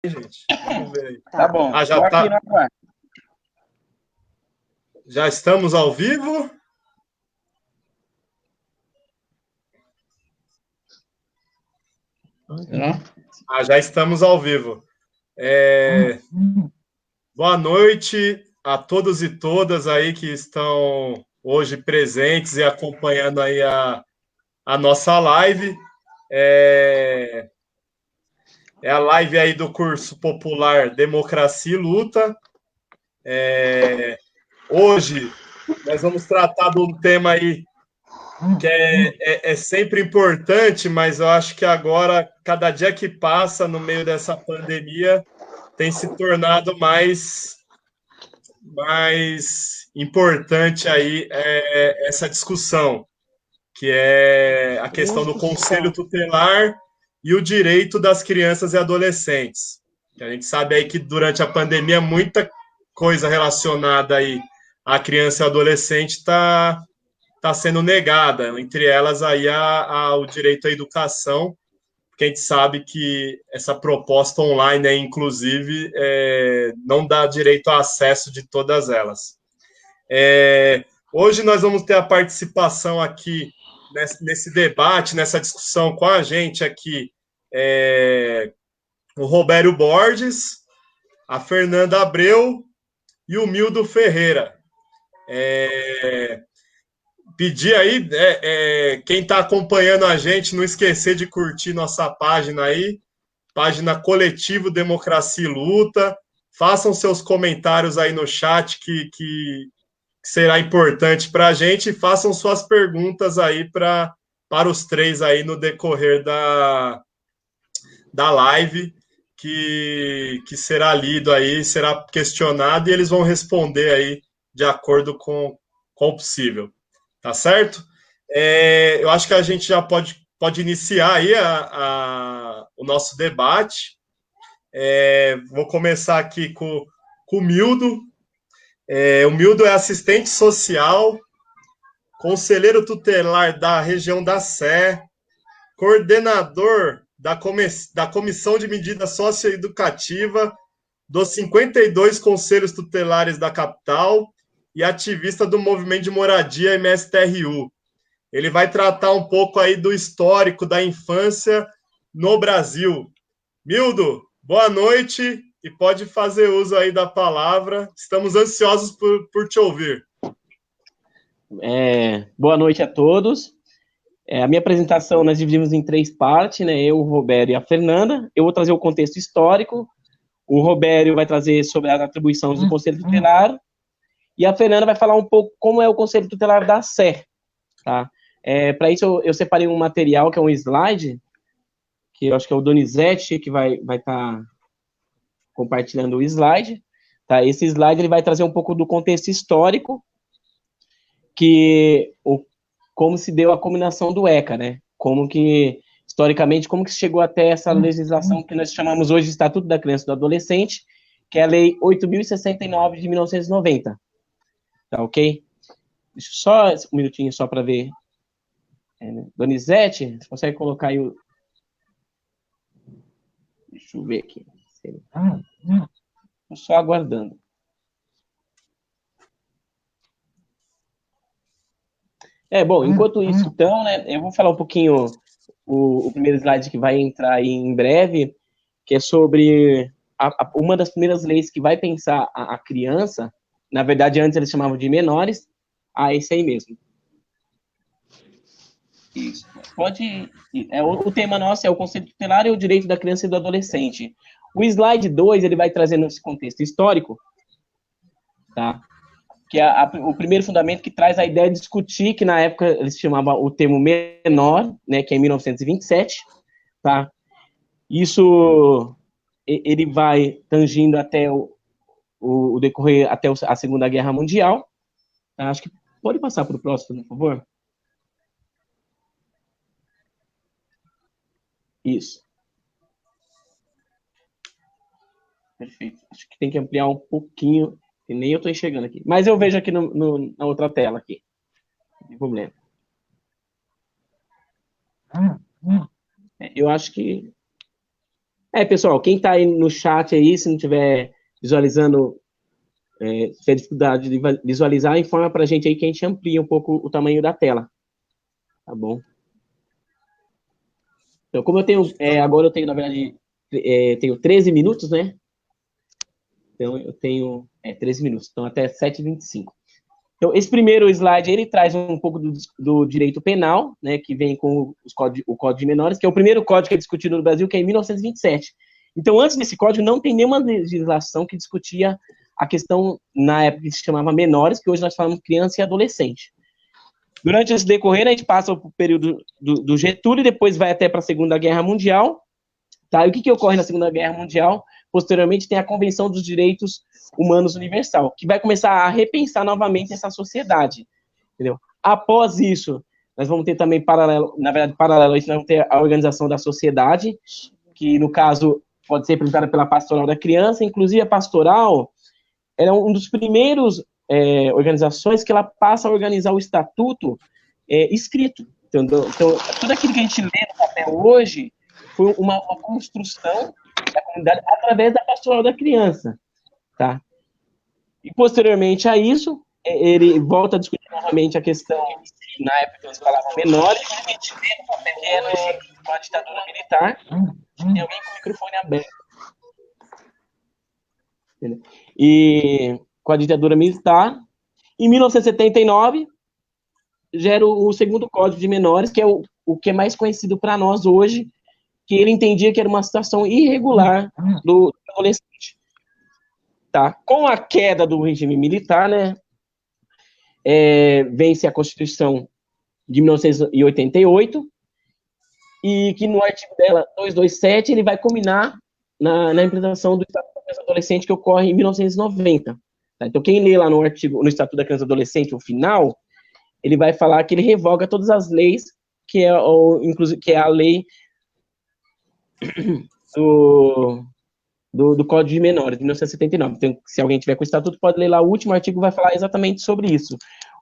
Gente, vamos ver aí. Tá bom. Ah, Tô já aqui tá. no aguardo. Já estamos ao vivo? Né? Ah, já estamos ao vivo. Boa noite a todos e todas aí que estão hoje presentes e acompanhando aí a nossa live. É, é a live aí do curso popular Democracia e Luta. Hoje nós vamos tratar de um tema aí que é sempre importante, mas eu acho que agora, cada dia que passa no meio dessa pandemia, tem se tornado mais importante aí essa discussão, que é a questão do conselho tutelar e o direito das crianças e adolescentes. A gente sabe aí que durante a pandemia muita coisa relacionada aí à criança e adolescente está sendo negada, entre elas aí o direito à educação, porque a gente sabe que essa proposta online, inclusive, não dá direito a acesso de todas elas. Hoje nós vamos ter a participação aqui nesse debate, nessa discussão com a gente aqui, o Robério Borges, a Fernanda Abreu e o Mildo Ferreira. Pedir aí, quem está acompanhando a gente, não esquecer de curtir nossa página aí, página Coletivo Democracia e Luta. Façam seus comentários aí no chat que será importante para a gente e façam suas perguntas aí para os três aí no decorrer da live, que será lido aí, será questionado e eles vão responder aí de acordo com o possível. Tá certo? Eu acho que a gente já pode iniciar aí o nosso debate. Vou começar aqui com o Mildo. O Mildo é assistente social, conselheiro tutelar da região da Sé, coordenador da Comissão de Medida Socioeducativa dos 52 conselhos tutelares da capital e ativista do movimento de moradia MSTRU. Ele vai tratar um pouco aí do histórico da infância no Brasil. Mildo, boa noite e pode fazer uso aí da palavra. Estamos ansiosos por te ouvir. Boa noite a todos. A minha apresentação nós dividimos em três partes, né? Eu, o Robério e a Fernanda. Eu vou trazer o contexto histórico. O Robério vai trazer sobre as atribuições do Conselho Tutelar. E a Fernanda vai falar um pouco como é o Conselho Tutelar da Sé. Tá? Para isso, eu separei um material que é um slide, que eu acho que é o Donizete que vai estar compartilhando o slide. Tá? Esse slide ele vai trazer um pouco do contexto histórico, como se deu a combinação do ECA, né? Historicamente, como que chegou até essa legislação que nós chamamos hoje de Estatuto da Criança e do Adolescente, que é a Lei 8.069 de 1990. Tá ok? Deixa eu só um minutinho só para ver. Donizete, você consegue colocar aí o... Deixa eu ver aqui. Estou só aguardando. Bom, enquanto isso, então, né, eu vou falar um pouquinho o primeiro slide que vai entrar aí em breve, que é sobre uma das primeiras leis que vai pensar a criança. Na verdade, antes eles chamavam de menores. Esse aí mesmo. Isso. O tema nosso é o Conselho Tutelar e o Direito da Criança e do Adolescente. O slide 2, ele vai trazendo esse contexto histórico, tá? Que é o primeiro fundamento que traz a ideia de discutir, que na época eles chamavam o termo menor, né, que é em 1927, tá? Isso, ele vai tangindo até o decorrer, até a Segunda Guerra Mundial. Tá? Acho que pode passar para o próximo, por favor. Isso. Perfeito. Acho que tem que ampliar um pouquinho, que nem eu estou enxergando aqui. Mas eu vejo aqui na outra tela aqui. Não tem problema. Eu acho que Pessoal, quem está aí no chat aí, se não estiver visualizando, se tiver dificuldade de visualizar, informa para a gente aí que a gente amplia um pouco o tamanho da tela. Tá bom? Então, como eu tenho, agora eu tenho, na verdade, tenho 13 minutos, né? Então, eu tenho 13 minutos, então até 7h25. Então, esse primeiro slide, ele traz um pouco do direito penal, né, que vem com o Código de Menores, que é o primeiro código que é discutido no Brasil, que é em 1927. Então, antes desse código, não tem nenhuma legislação que discutia a questão, na época, que se chamava menores, que hoje nós falamos criança e adolescente. Durante esse decorrer, a gente passa o período do Getúlio, e depois vai até para a Segunda Guerra Mundial. Tá? E o que ocorre na Segunda Guerra Mundial? Posteriormente, tem a Convenção dos Direitos Humanos Universal, que vai começar a repensar novamente essa sociedade. Entendeu? Após isso, nós vamos ter também paralelo a isso, nós vamos ter a Organização da Sociedade, que, no caso, pode ser representada pela Pastoral da Criança. Inclusive, a Pastoral era um dos primeiros organizações que ela passa a organizar o estatuto escrito. Entendeu? Então, tudo aquilo que a gente lê no papel hoje foi uma construção da comunidade através da Pastoral da Criança, tá? E, posteriormente a isso, ele volta a discutir novamente a questão, na época eles falavam menores, e a gente vê no papel hoje, com a ditadura militar, tem alguém com o microfone aberto. Entendeu? E com a ditadura militar, em 1979, gera o segundo Código de Menores, que é o que é mais conhecido para nós hoje, que ele entendia que era uma situação irregular do adolescente. Tá? Com a queda do regime militar, né, vence a Constituição de 1988, e que no artigo dela, 227, ele vai culminar na implementação do Estatuto da Criança e Adolescente, que ocorre em 1990. Tá? Então, quem lê lá no Estatuto da Criança e Adolescente, o final, ele vai falar que ele revoga todas as leis, inclusive, que é a lei do Código de Menores, de 1979. Então, se alguém tiver com o estatuto, pode ler lá o último artigo, vai falar exatamente sobre isso.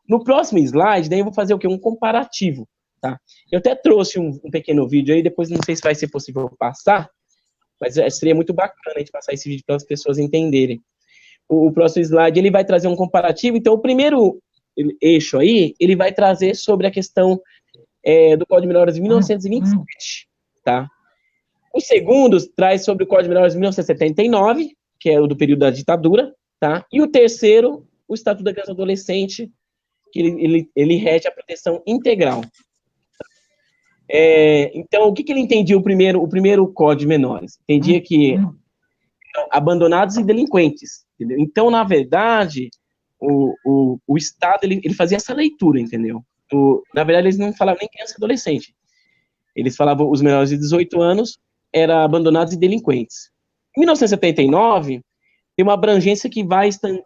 No próximo slide, daí eu vou fazer o quê? Um comparativo, tá? Eu até trouxe um pequeno vídeo aí, depois não sei se vai ser possível passar, mas seria muito bacana a gente passar esse vídeo para as pessoas entenderem. O próximo slide, ele vai trazer um comparativo. Então, o primeiro eixo aí, ele vai trazer sobre a questão do Código de Menores de 1927, tá? O segundo traz sobre o Código de Menores de 1979, que é o do período da ditadura, tá? E o terceiro, o Estatuto da Criança e Adolescente, que ele rege a proteção integral. Então, o que ele entendia o primeiro Código de Menores? Entendia que abandonados e delinquentes, entendeu? Então, na verdade, o Estado, ele fazia essa leitura, entendeu? Na verdade, eles não falavam nem criança e adolescente. Eles falavam os menores de 18 anos, eram abandonados e delinquentes. Em 1979, tem uma abrangência que vai estender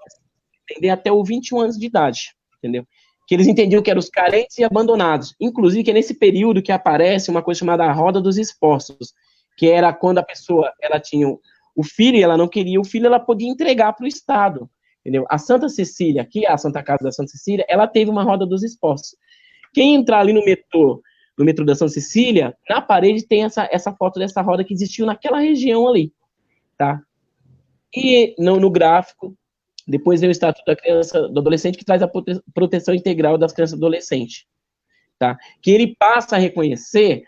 até os 21 anos de idade, entendeu? Que eles entendiam que eram os carentes e abandonados. Inclusive, que é nesse período que aparece uma coisa chamada a roda dos expostos, que era quando a pessoa, ela tinha o filho e ela não queria o filho, ela podia entregar para o Estado, entendeu? A Santa Cecília, aqui, a Santa Casa da Santa Cecília, ela teve uma roda dos expostos. Quem entrar ali no metrô da Santa Cecília, na parede tem essa foto dessa roda que existiu naquela região ali, tá? E no gráfico, depois vem o Estatuto da Criança do Adolescente, que traz a proteção integral das crianças e adolescentes, tá? Que ele passa a reconhecer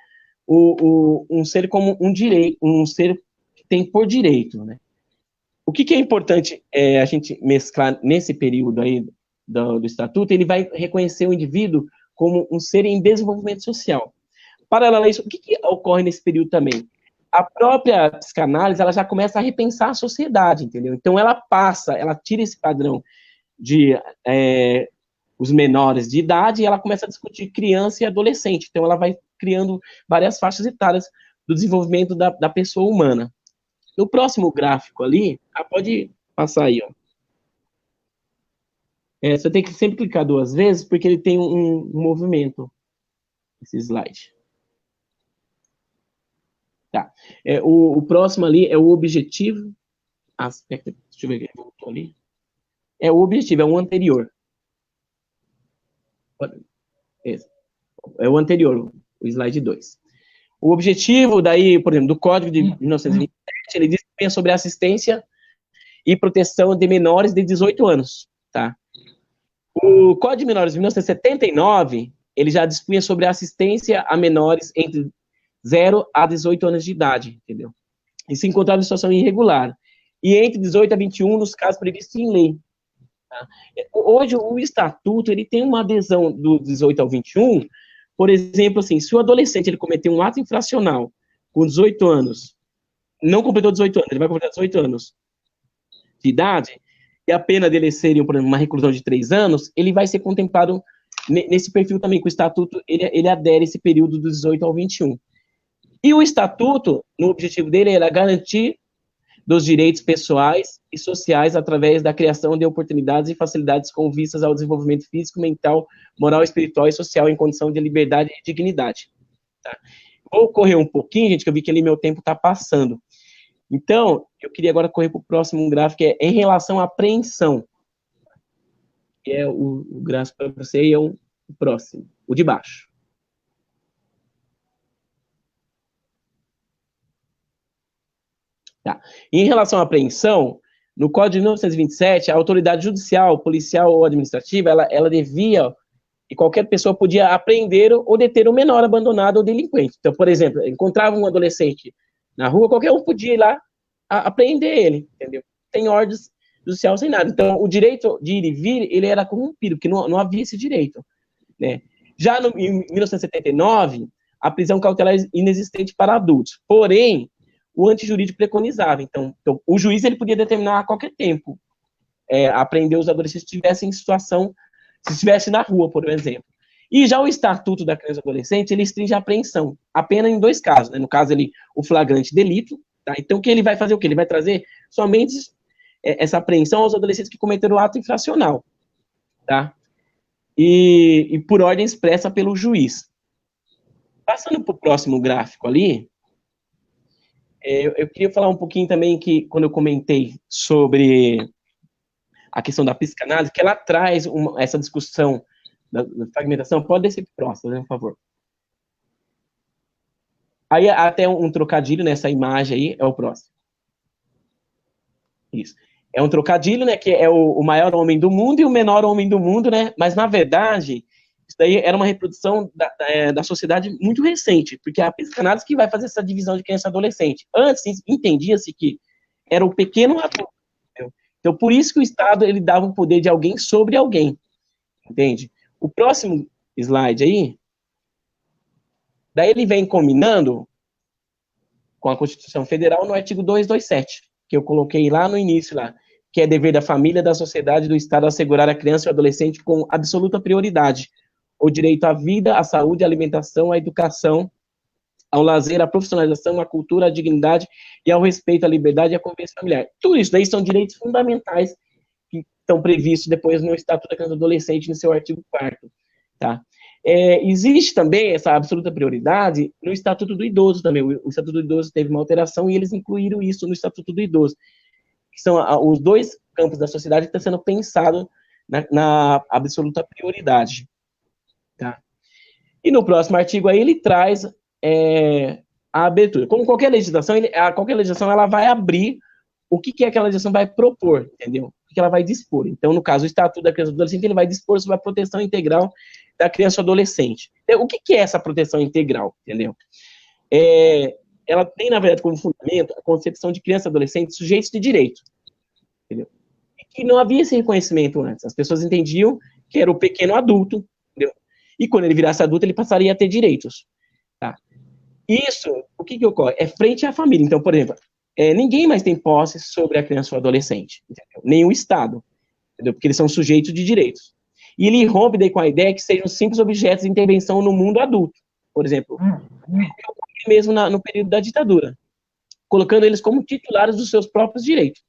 um ser como um direito, um ser que tem por direito, né? O que é importante a gente mesclar nesse período aí do Estatuto, ele vai reconhecer o indivíduo como um ser em desenvolvimento social. Paralelo a isso, o que ocorre nesse período também? A própria psicanálise, ela já começa a repensar a sociedade, entendeu? Então, ela tira esse padrão de os menores de idade e ela começa a discutir criança e adolescente. Então, ela vai criando várias faixas etárias do desenvolvimento da pessoa humana. No próximo gráfico ali, pode passar aí, ó. Você tem que sempre clicar 2 vezes, porque ele tem um movimento, esse slide. Tá. O próximo ali é o objetivo. Deixa eu ver, voltou ali. O objetivo, é o anterior. É o anterior, o slide 2. O objetivo daí, por exemplo, do Código de 1927, ele dispõe sobre assistência e proteção de menores de 18 anos, tá? O Código de Menores de 1979, ele já dispunha sobre assistência a menores entre 0 a 18 anos de idade, entendeu? E se encontrava em situação irregular. E entre 18 a 21, nos casos previstos em lei. Tá? Hoje, o Estatuto, ele tem uma adesão do 18 ao 21, por exemplo, assim, se o adolescente ele cometeu um ato infracional com 18 anos, não completou 18 anos, ele vai completar 18 anos de idade, e a pena dele seria, por exemplo, uma reclusão de 3 anos, ele vai ser contemplado nesse perfil também, que o Estatuto, ele adere esse período dos 18 ao 21. E o Estatuto, no objetivo dele, era garantir dos direitos pessoais e sociais através da criação de oportunidades e facilidades com vistas ao desenvolvimento físico, mental, moral, espiritual e social em condição de liberdade e dignidade. Tá? Vou correr um pouquinho, gente, que eu vi que ali meu tempo está passando. Então, eu queria agora correr para o próximo gráfico, que é em relação à apreensão. Que é o gráfico para você e é o próximo, o de baixo. Tá. Em relação à apreensão, no Código de 1927, a autoridade judicial, policial ou administrativa, ela devia, e qualquer pessoa podia apreender ou deter um menor abandonado ou delinquente. Então, por exemplo, encontrava um adolescente na rua, qualquer um podia ir lá apreender ele, entendeu? Tem ordens judicial sem nada. Então, o direito de ir e vir, ele era corrompido, porque não havia esse direito, né? Já em 1979, a prisão cautelar é inexistente para adultos. Porém, o antijurídico preconizava. Então, o juiz ele podia determinar a qualquer tempo apreender os adolescentes se estivessem em situação, se estivesse na rua, por exemplo. E já o Estatuto da Criança e Adolescente, ele restringe a apreensão, apenas em 2 casos, né? No caso, o flagrante delito, tá? Então, o que ele vai fazer? O que ele vai trazer somente essa apreensão aos adolescentes que cometeram o ato infracional, tá? E por ordem expressa pelo juiz. Passando para o próximo gráfico ali, eu queria falar um pouquinho também que, quando eu comentei sobre a questão da psicanálise, que ela traz essa discussão da fragmentação. Pode descer para o próximo, né, por favor. Aí, até um trocadilho nessa imagem aí, é o próximo. Isso. É um trocadilho, né, que é o maior homem do mundo e o menor homem do mundo, né, mas, na verdade, isso daí era uma reprodução da sociedade muito recente, porque é a psicanálise que vai fazer essa divisão de criança e adolescente. Antes, entendia-se que era o pequeno adulto. Entendeu? Então, por isso que o Estado, ele dava o poder de alguém sobre alguém, entende? O próximo slide aí, daí ele vem combinando com a Constituição Federal no artigo 227, que eu coloquei lá no início, lá, que é dever da família, da sociedade e do Estado assegurar a criança e o adolescente com absoluta prioridade o direito à vida, à saúde, à alimentação, à educação, ao lazer, à profissionalização, à cultura, à dignidade e ao respeito à liberdade e à convivência familiar. Tudo isso daí são direitos fundamentais que estão previstos depois no Estatuto da Criança e do Adolescente, no seu artigo 4º, tá? Existe também essa absoluta prioridade no Estatuto do Idoso também. O Estatuto do Idoso teve uma alteração e eles incluíram isso no Estatuto do Idoso, que são os 2 campos da sociedade que estão sendo pensados na absoluta prioridade. Tá? E no próximo artigo aí ele traz a abertura. Como qualquer legislação, ela vai abrir o que aquela legislação vai propor, entendeu? O que ela vai dispor. Então, no caso, o Estatuto da Criança e do Adolescente, ele vai dispor sobre a proteção integral da criança e do adolescente. Então, o que é essa proteção integral, entendeu? Ela tem, na verdade, como fundamento a concepção de criança e adolescente sujeitos de direito, entendeu? E que não havia esse reconhecimento antes. As pessoas entendiam que era o pequeno adulto, entendeu? E quando ele virasse adulto, ele passaria a ter direitos. Tá? Isso, o que ocorre? É frente à família. Então, por exemplo, ninguém mais tem posse sobre a criança ou adolescente, entendeu? Nem o Estado, entendeu? Porque eles são sujeitos de direitos. E ele rompe daí com a ideia que sejam simples objetos de intervenção no mundo adulto. Por exemplo, mesmo no período da ditadura, colocando eles como titulares dos seus próprios direitos.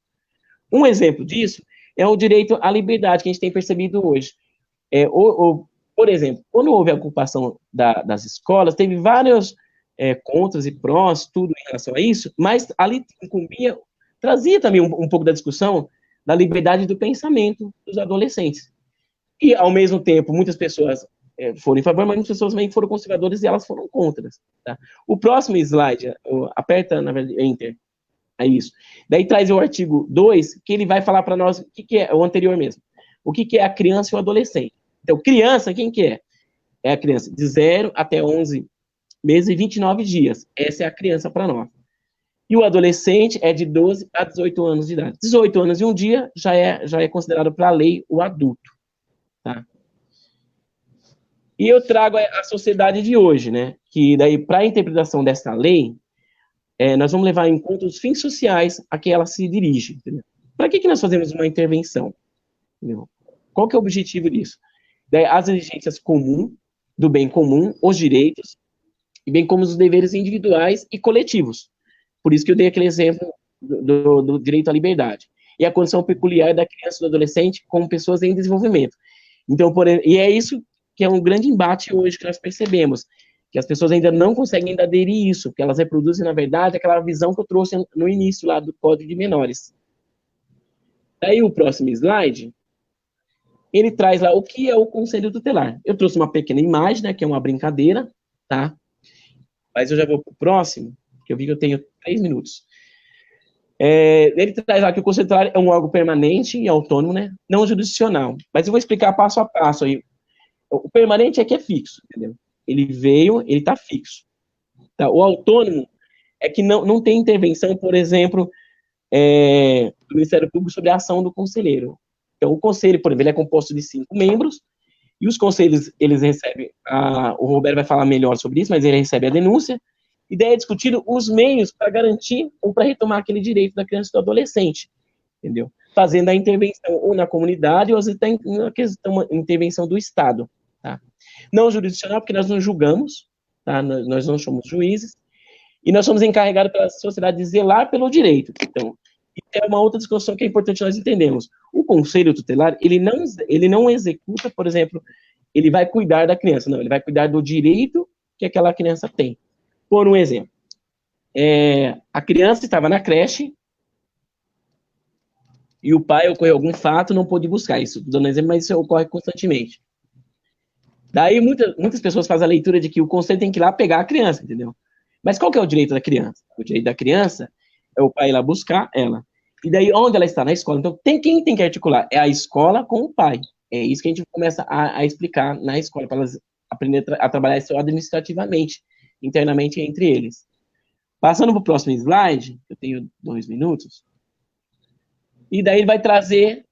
Um exemplo disso é o direito à liberdade que a gente tem percebido hoje. Por exemplo, quando houve a ocupação das escolas, teve vários contras e prós, tudo em relação a isso, mas ali trazia também um pouco da discussão da liberdade do pensamento dos adolescentes. E, ao mesmo tempo, muitas pessoas foram em favor, mas muitas pessoas também foram conservadoras e elas foram contra. Tá? O próximo slide, aperta, na verdade, Enter. É isso. Daí traz o artigo 2, que ele vai falar para nós o que é o anterior mesmo. O que é a criança e o adolescente. Então, criança, quem que é? É a criança de 0 até 11 meses e 29 dias. Essa é a criança para nós. E o adolescente é de 12 a 18 anos de idade. 18 anos e um dia já é considerado para a lei o adulto. Tá? E eu trago a sociedade de hoje, né? Que daí, para a interpretação dessa lei, nós vamos levar em conta os fins sociais a que ela se dirige. Para que nós fazemos uma intervenção? Entendeu? Qual que é o objetivo disso? Daí, as exigências comuns, do bem comum, os direitos, e bem como os deveres individuais e coletivos. Por isso que eu dei aquele exemplo do direito à liberdade. E a condição peculiar da criança e do adolescente como pessoas em desenvolvimento. Então, e é isso que é um grande embate hoje que nós percebemos, que as pessoas ainda não conseguem ainda aderir isso, porque elas reproduzem, na verdade, aquela visão que eu trouxe no início lá do Código de Menores. Aí o próximo slide, ele traz lá o que é o Conselho Tutelar. Eu trouxe uma pequena imagem, né, que é uma brincadeira, tá? Mas eu já vou para o próximo, que eu vi que eu tenho 3 minutos. Ele traz lá que o Conselho Tutelar é um órgão permanente e autônomo, né, não jurisdicional. Mas eu vou explicar passo a passo aí. O permanente é que é fixo, entendeu? Ele veio, ele está fixo. Tá? O autônomo é que não tem intervenção, por exemplo, do Ministério Público sobre a ação do conselheiro. Então, o conselho, por exemplo, ele é composto de 5 membros, e os conselhos, eles recebem, o Roberto vai falar melhor sobre isso, mas ele recebe a denúncia, e daí é discutido os meios para garantir ou para retomar aquele direito da criança e do adolescente, entendeu? Fazendo a intervenção ou na comunidade, ou até na questão, intervenção do Estado, tá? Não jurisdicional, porque nós não julgamos, tá? Nós não somos juízes, e nós somos encarregados pela sociedade de zelar pelo direito. Então, é uma outra discussão que é importante nós entendermos. O Conselho Tutelar, ele não executa, por exemplo, ele vai cuidar da criança, não, ele vai cuidar do direito que aquela criança tem. Por um exemplo, a criança estava na creche e o pai ocorreu algum fato, não pôde buscar. Isso, estou dando um exemplo, mas isso ocorre constantemente. Daí muitas pessoas fazem a leitura de que o conselho tem que ir lá pegar a criança, entendeu? Mas qual que é o direito da criança? O direito da criança é o pai ir lá buscar ela. E daí, onde ela está? Na escola. Então, quem tem que articular? É a escola com o pai. É isso que a gente começa a explicar na escola, para elas aprenderem a trabalhar isso administrativamente, internamente entre eles. Passando para o próximo slide, eu tenho 2 minutos, e daí ele vai trazer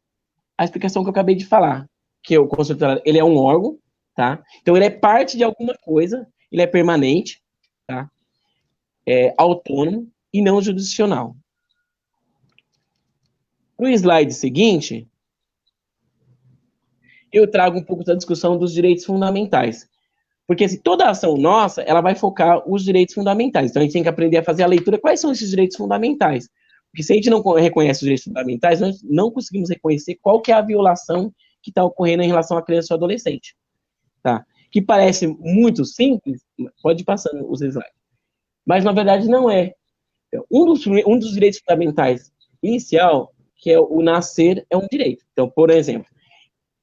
a explicação que eu acabei de falar, que o Conselho Tutelar, ele é um órgão, tá? Então, ele é parte de alguma coisa, ele é permanente, tá? É autônomo e não jurisdicional. No slide seguinte, eu trago um pouco da discussão dos direitos fundamentais. Porque assim, toda ação nossa, ela vai focar os direitos fundamentais. Então, a gente tem que aprender a fazer a leitura. Quais são esses direitos fundamentais? Porque se a gente não reconhece os direitos fundamentais, nós não conseguimos reconhecer qual que é a violação que está ocorrendo em relação à criança ou adolescente. Tá? Que parece muito simples, pode ir passando os slides. Mas, na verdade, não é. Um dos direitos fundamentais inicial, que é o nascer, é um direito. Então, por exemplo,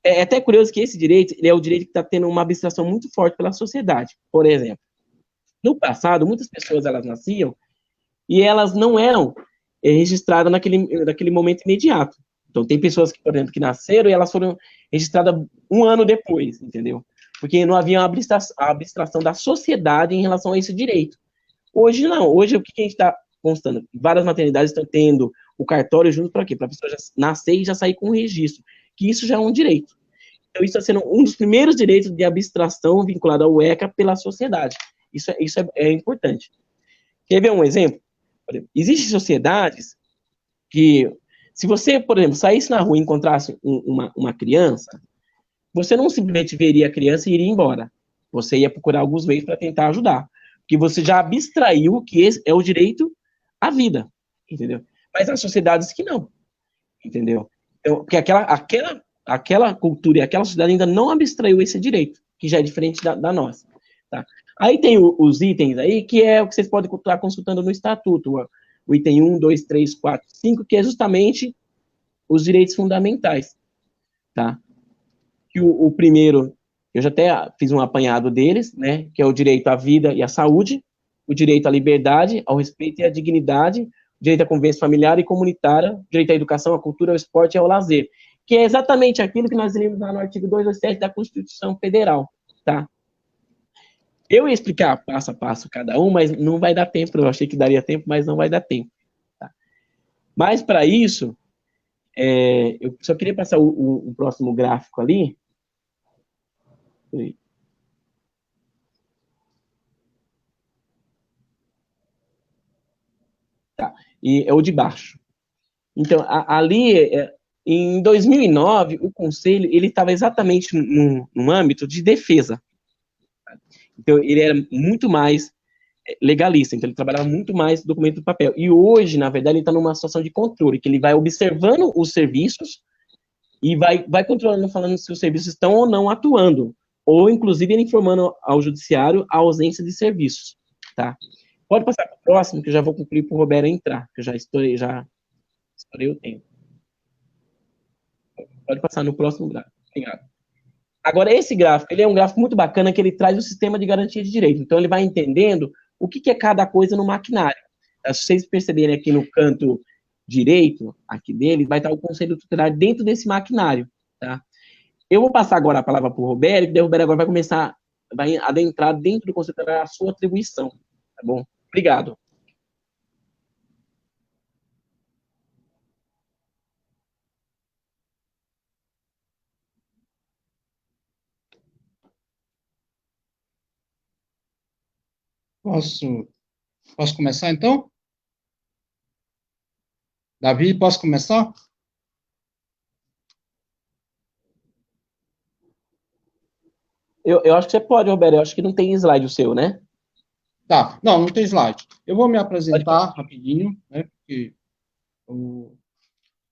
é até curioso que esse direito, ele é o direito que está tendo uma abstração muito forte pela sociedade. Por exemplo, no passado, muitas pessoas, elas nasciam e elas não eram registradas naquele momento imediato. Então, tem pessoas, que, por exemplo, que nasceram e elas foram registradas 1 ano depois, entendeu? Porque não havia uma abstração da sociedade em relação a esse direito. Hoje, não. Hoje, o que a gente está constando? Várias maternidades estão tendo o cartório junto para quê? Para a pessoa já nascer e já sair com o registro. Que isso já é um direito. Então, isso está sendo um dos primeiros direitos de abstração vinculado ao ECA pela sociedade. Isso é importante. Quer ver um exemplo? Existem sociedades que, se você, por exemplo, saísse na rua e encontrasse uma criança, você não simplesmente veria a criança e iria embora. Você ia procurar alguns meios para tentar ajudar. Porque você já abstraiu que esse é o direito à vida. Entendeu? Mas há sociedades que não. Entendeu? Porque aquela cultura e aquela sociedade ainda não abstraiu esse direito, que já é diferente da nossa. Tá? Aí tem os itens aí, que é o que vocês podem estar consultando no Estatuto, o item 1, 2, 3, 4, 5, que é justamente os direitos fundamentais. Tá? Que o primeiro Eu já até fiz um apanhado deles, né, que é o direito à vida e à saúde, o direito à liberdade, ao respeito e à dignidade, o direito à convivência familiar e comunitária, o direito à educação, à cultura, ao esporte e ao lazer, que é exatamente aquilo que nós lemos lá no artigo 227 da Constituição Federal, tá? Eu ia explicar passo a passo cada um, mas não vai dar tempo, eu achei que daria tempo, mas não vai dar tempo, tá? Mas, para isso, eu só queria passar o próximo gráfico ali. Tá, e é o de baixo. Então, ali, em 2009, o Conselho ele estava exatamente num âmbito de defesa. Então, ele era muito mais legalista, então ele trabalhava muito mais documento do papel. E hoje, na verdade, ele está numa situação de controle, que ele vai observando os serviços e vai controlando, falando se os serviços estão ou não atuando, ou inclusive ele informando ao judiciário a ausência de serviços, tá? Pode passar para o próximo, que eu já vou cumprir para o Roberto entrar, que eu já estourei o tempo. Pode passar no próximo gráfico. Obrigado. Agora, esse gráfico, ele é um gráfico muito bacana, que ele traz o sistema de garantia de direito. Então, ele vai entendendo o que é cada coisa no maquinário. Se vocês perceberem aqui no canto direito, aqui dele, vai estar o conselho tutelar dentro desse maquinário, tá? Eu vou passar agora a palavra para o Roberto, e o Roberto agora vai adentrar dentro do conselho tutelar a sua atribuição, tá bom? Obrigado. Posso começar, então? Davi, posso começar? Eu acho que você pode, Roberto. Eu acho que não tem slide o seu, né? Tá. Não tem slide. Eu vou me apresentar rapidinho, né? Porque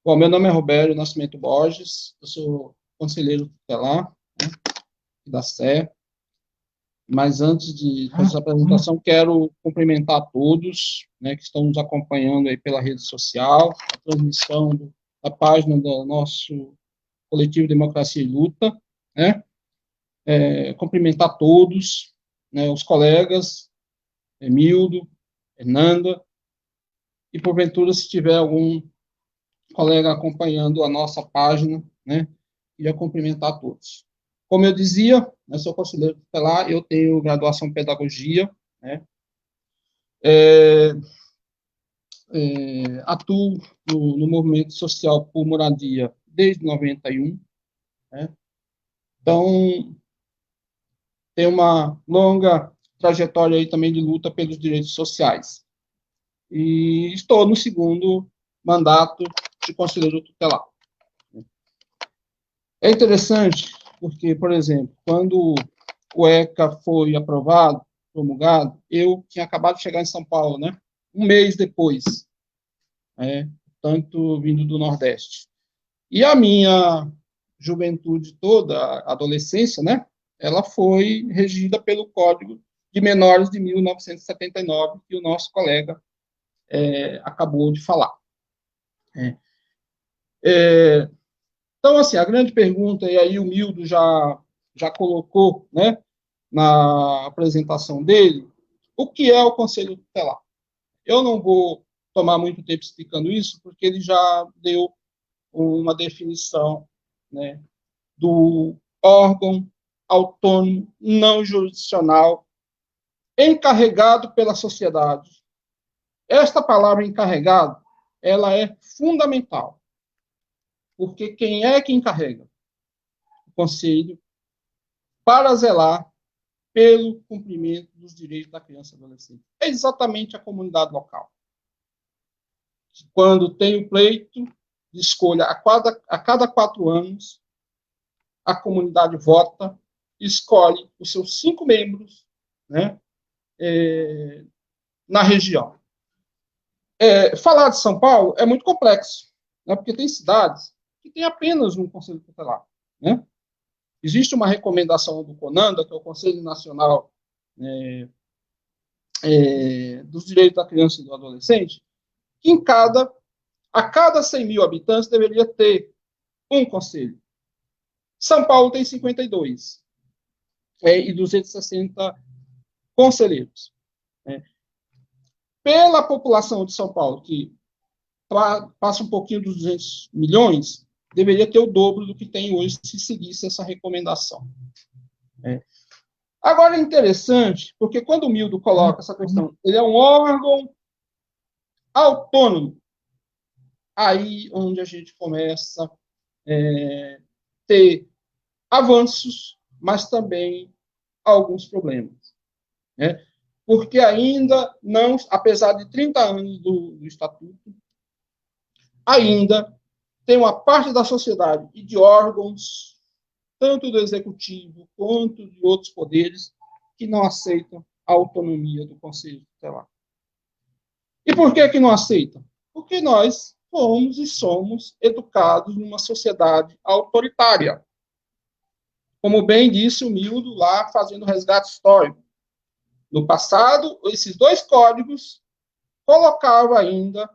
Bom, meu nome é Roberto Nascimento Borges, eu sou conselheiro tutelar, né, da SE. Mas antes de fazer essa apresentação, quero cumprimentar a todos, né, que estão nos acompanhando aí pela rede social, a transmissão da página do nosso coletivo Democracia e Luta, né? Cumprimentar todos, né, os colegas, Emildo, Fernanda, e porventura, se tiver algum colega acompanhando a nossa página, né, queria cumprimentar todos. Como eu dizia, eu sou conselheiro tutelar, eu tenho graduação em pedagogia, né, atuo no movimento social por moradia desde 91, né, então tem uma longa trajetória aí também de luta pelos direitos sociais. E estou no segundo mandato de conselheiro tutelar. É interessante porque, por exemplo, quando o ECA foi aprovado, promulgado, eu tinha acabado de chegar em São Paulo, né? Um mês depois, tanto vindo do Nordeste. E a minha juventude toda, a adolescência, né? Ela foi regida pelo Código de Menores de 1979, que o nosso colega acabou de falar. Então, assim, a grande pergunta, e aí o Mildo já colocou, né, na apresentação dele, o que é o Conselho Tutelar? Eu não vou tomar muito tempo explicando isso, porque ele já deu uma definição, né, do órgão autônomo não jurisdicional encarregado pela sociedade. Esta palavra encarregado, ela é fundamental, porque quem é que encarrega? O Conselho, para zelar pelo cumprimento dos direitos da criança e adolescente. É exatamente a comunidade local. Quando tem o pleito de escolha a cada 4 anos, a comunidade vota, escolhe os seus 5 membros, né, na região. Falar de São Paulo é muito complexo, né, porque tem cidades que tem apenas um conselho tutelar, né? Existe uma recomendação do CONANDA, que é o Conselho Nacional dos Direitos da Criança e do Adolescente, que a cada 100 mil habitantes deveria ter um conselho. São Paulo tem 52. e 260 conselheiros. Pela população de São Paulo, que passa um pouquinho dos 200 milhões, deveria ter o dobro do que tem hoje se seguisse essa recomendação. Agora é interessante, porque quando o Mildo coloca essa questão, ele é um órgão autônomo, aí onde a gente começa a ter avanços, mas também alguns problemas. Porque ainda não, apesar de 30 anos do Estatuto, ainda tem uma parte da sociedade e de órgãos, tanto do Executivo quanto de outros poderes, que não aceitam a autonomia do Conselho Tutelar. E por que não aceitam? Porque nós fomos e somos educados numa sociedade autoritária. Como bem disse o Mildo lá, fazendo resgate histórico. No passado, esses dois códigos colocavam ainda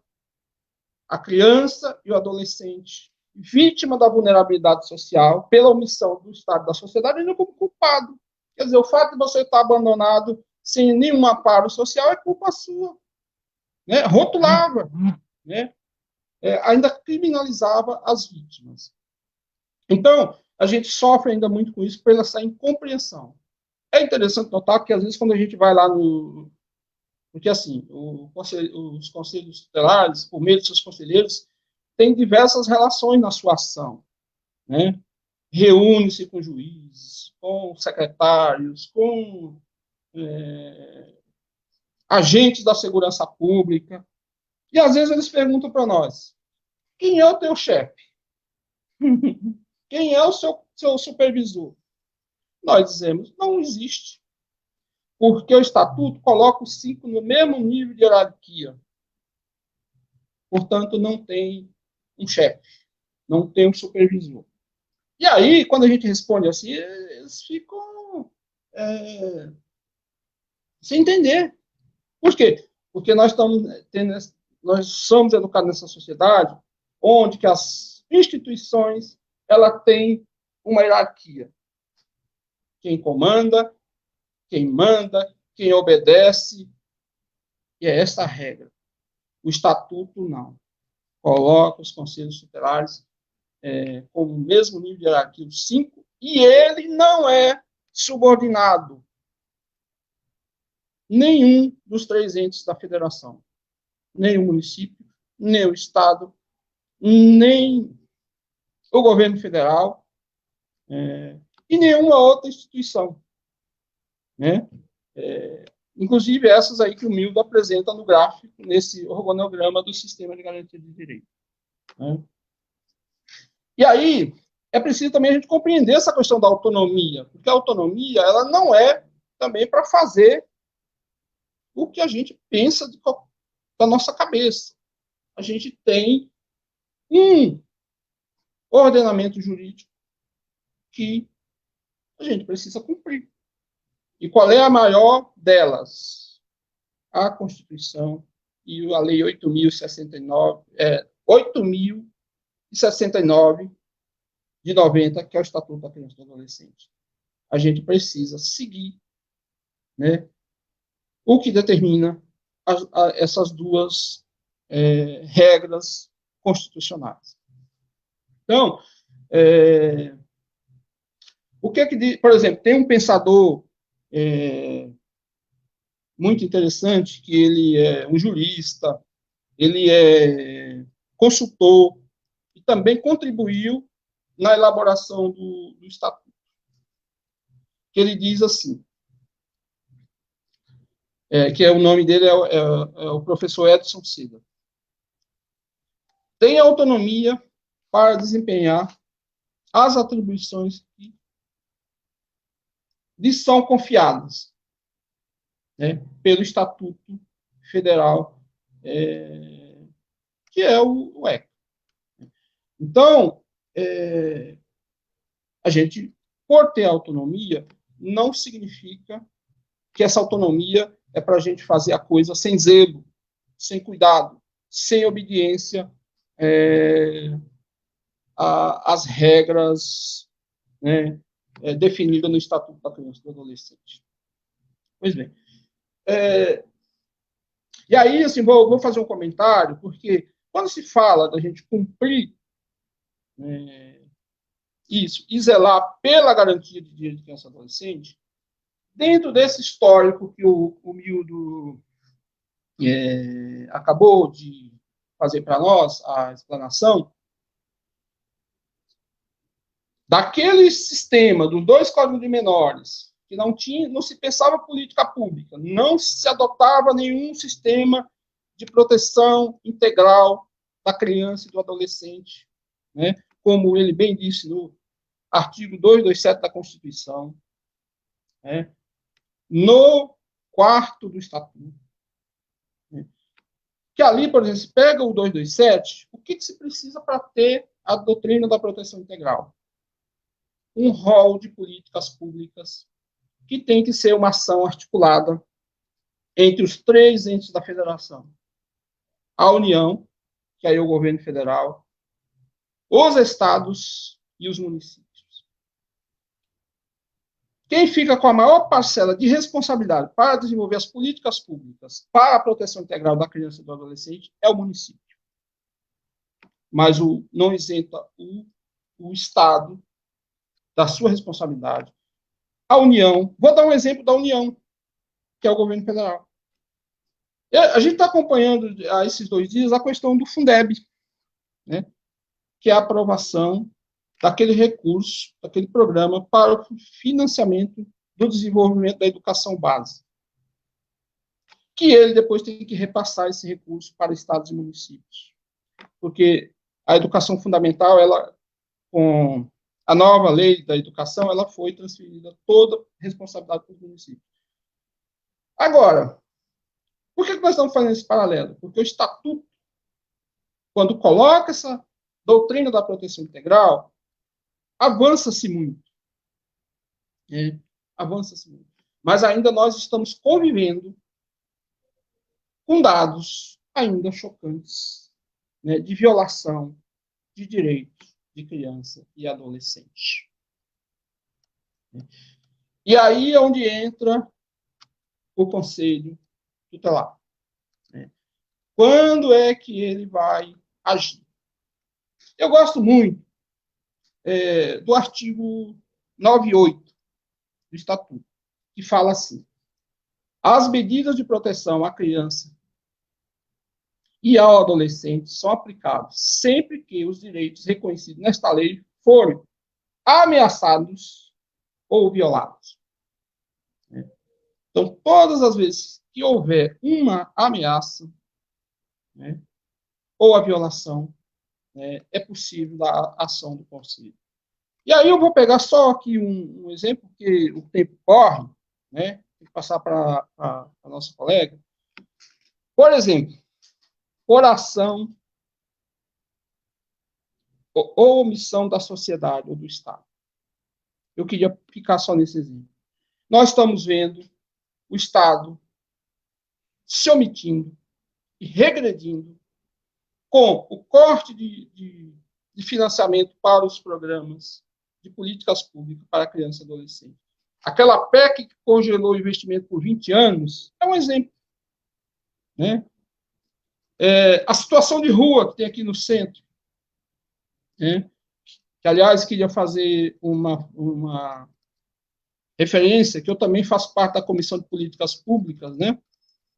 a criança e o adolescente vítima da vulnerabilidade social pela omissão do Estado da sociedade ainda como culpado. Quer dizer, o fato de você estar abandonado sem nenhum amparo social é culpa sua. Rotulava, ainda criminalizava as vítimas. Então, a gente sofre ainda muito com isso, por essa incompreensão. É interessante notar que, às vezes, quando a gente vai lá no... Porque, assim, os conselhos tutelares, por meio de seus conselheiros, têm diversas relações na sua ação. Reúne-se com juízes, com secretários, com agentes da segurança pública. E, às vezes, eles perguntam para nós, quem é o teu chefe? Quem é o seu supervisor? Nós dizemos, não existe. Porque o Estatuto coloca os 5 no mesmo nível de hierarquia. Portanto, não tem um chefe, não tem um supervisor. E aí, quando a gente responde assim, eles ficam sem entender. Por quê? Porque nós somos educados nessa sociedade onde que as instituições ela tem uma hierarquia. Quem comanda, quem manda, quem obedece, e é essa a regra. O Estatuto não. Coloca os conselhos tutelares com o mesmo nível de hierarquia, os 5, e ele não é subordinado nenhum dos 3 entes da federação. Nem o município, nem o Estado, nem o governo federal, e nenhuma outra instituição. Inclusive essas aí que o Mildo apresenta no gráfico, nesse organograma do Sistema de Garantia de Direito. E aí, é preciso também a gente compreender essa questão da autonomia, porque a autonomia ela não é também para fazer o que a gente pensa da nossa cabeça. A gente tem um ordenamento jurídico que a gente precisa cumprir. E qual é a maior delas? A Constituição e a Lei 8.069 de 90, que é o Estatuto da Criança e do Adolescente. A gente precisa seguir o que determina essas duas regras constitucionais. Então, o que por exemplo, tem um pensador muito interessante, que ele é um jurista, ele é consultor, e também contribuiu na elaboração do Estatuto. Que ele diz assim, que o nome dele é o professor Edson Silva. Tem autonomia para desempenhar as atribuições que lhe são confiadas pelo Estatuto Federal, que é o ECA. Então, a gente, por ter autonomia, não significa que essa autonomia é para a gente fazer a coisa sem zelo, sem cuidado, sem obediência às regras definida no Estatuto da Criança e do Adolescente. Pois bem. E aí, assim, vou fazer um comentário, porque quando se fala da gente cumprir isso e zelar pela garantia de direitos de criança e adolescente, dentro desse histórico que o Mildo acabou de fazer para nós, a explanação, daquele sistema dos 2 códigos de menores, que não se pensava política pública, não se adotava nenhum sistema de proteção integral da criança e do adolescente, né? Como ele bem disse no artigo 227 da Constituição, né? No 4º do Estatuto, né? Que ali, por exemplo, se pega o 227, o que se precisa para ter a doutrina da proteção integral? Um rol de políticas públicas que tem que ser uma ação articulada entre os 3 entes da federação. A União, que aí é o governo federal, os estados e os municípios. Quem fica com a maior parcela de responsabilidade para desenvolver as políticas públicas para a proteção integral da criança e do adolescente é o município. Mas não isenta o Estado da sua responsabilidade. A União, vou dar um exemplo da União, que é o governo federal. A gente está acompanhando há esses 2 dias a questão do Fundeb, né, que é a aprovação daquele recurso, daquele programa para o financiamento do desenvolvimento da educação básica. Que ele depois tem que repassar esse recurso para estados e municípios. Porque a educação fundamental, ela, com a nova lei da educação, ela foi transferida toda a responsabilidade para os municípios. Agora, por que nós estamos fazendo esse paralelo? Porque o Estatuto, quando coloca essa doutrina da proteção integral, avança-se muito. Avança-se muito. Mas ainda nós estamos convivendo com dados ainda chocantes, né, de violação de direitos de criança e adolescente. E aí é onde entra o Conselho Tutelar. Quando é que ele vai agir? Eu gosto muito do artigo 98 do Estatuto, que fala assim: as medidas de proteção à criança e ao adolescente são aplicados sempre que os direitos reconhecidos nesta lei forem ameaçados ou violados. Então, todas as vezes que houver uma ameaça, né, ou a violação, é possível a ação do Conselho. E aí eu vou pegar só aqui um exemplo, porque o tempo corre, né? Tem que passar para a nossa colega. Por exemplo, por ação ou omissão da sociedade ou do Estado. Eu queria ficar só nesse exemplo. Nós estamos vendo o Estado se omitindo e regredindo com o corte de financiamento para os programas de políticas públicas para criança e adolescente. Aquela PEC que congelou o investimento por 20 anos é um exemplo. Né? A situação de rua que tem aqui no centro, né? Que, aliás, queria fazer uma referência, que eu também faço parte da Comissão de Políticas Públicas, né?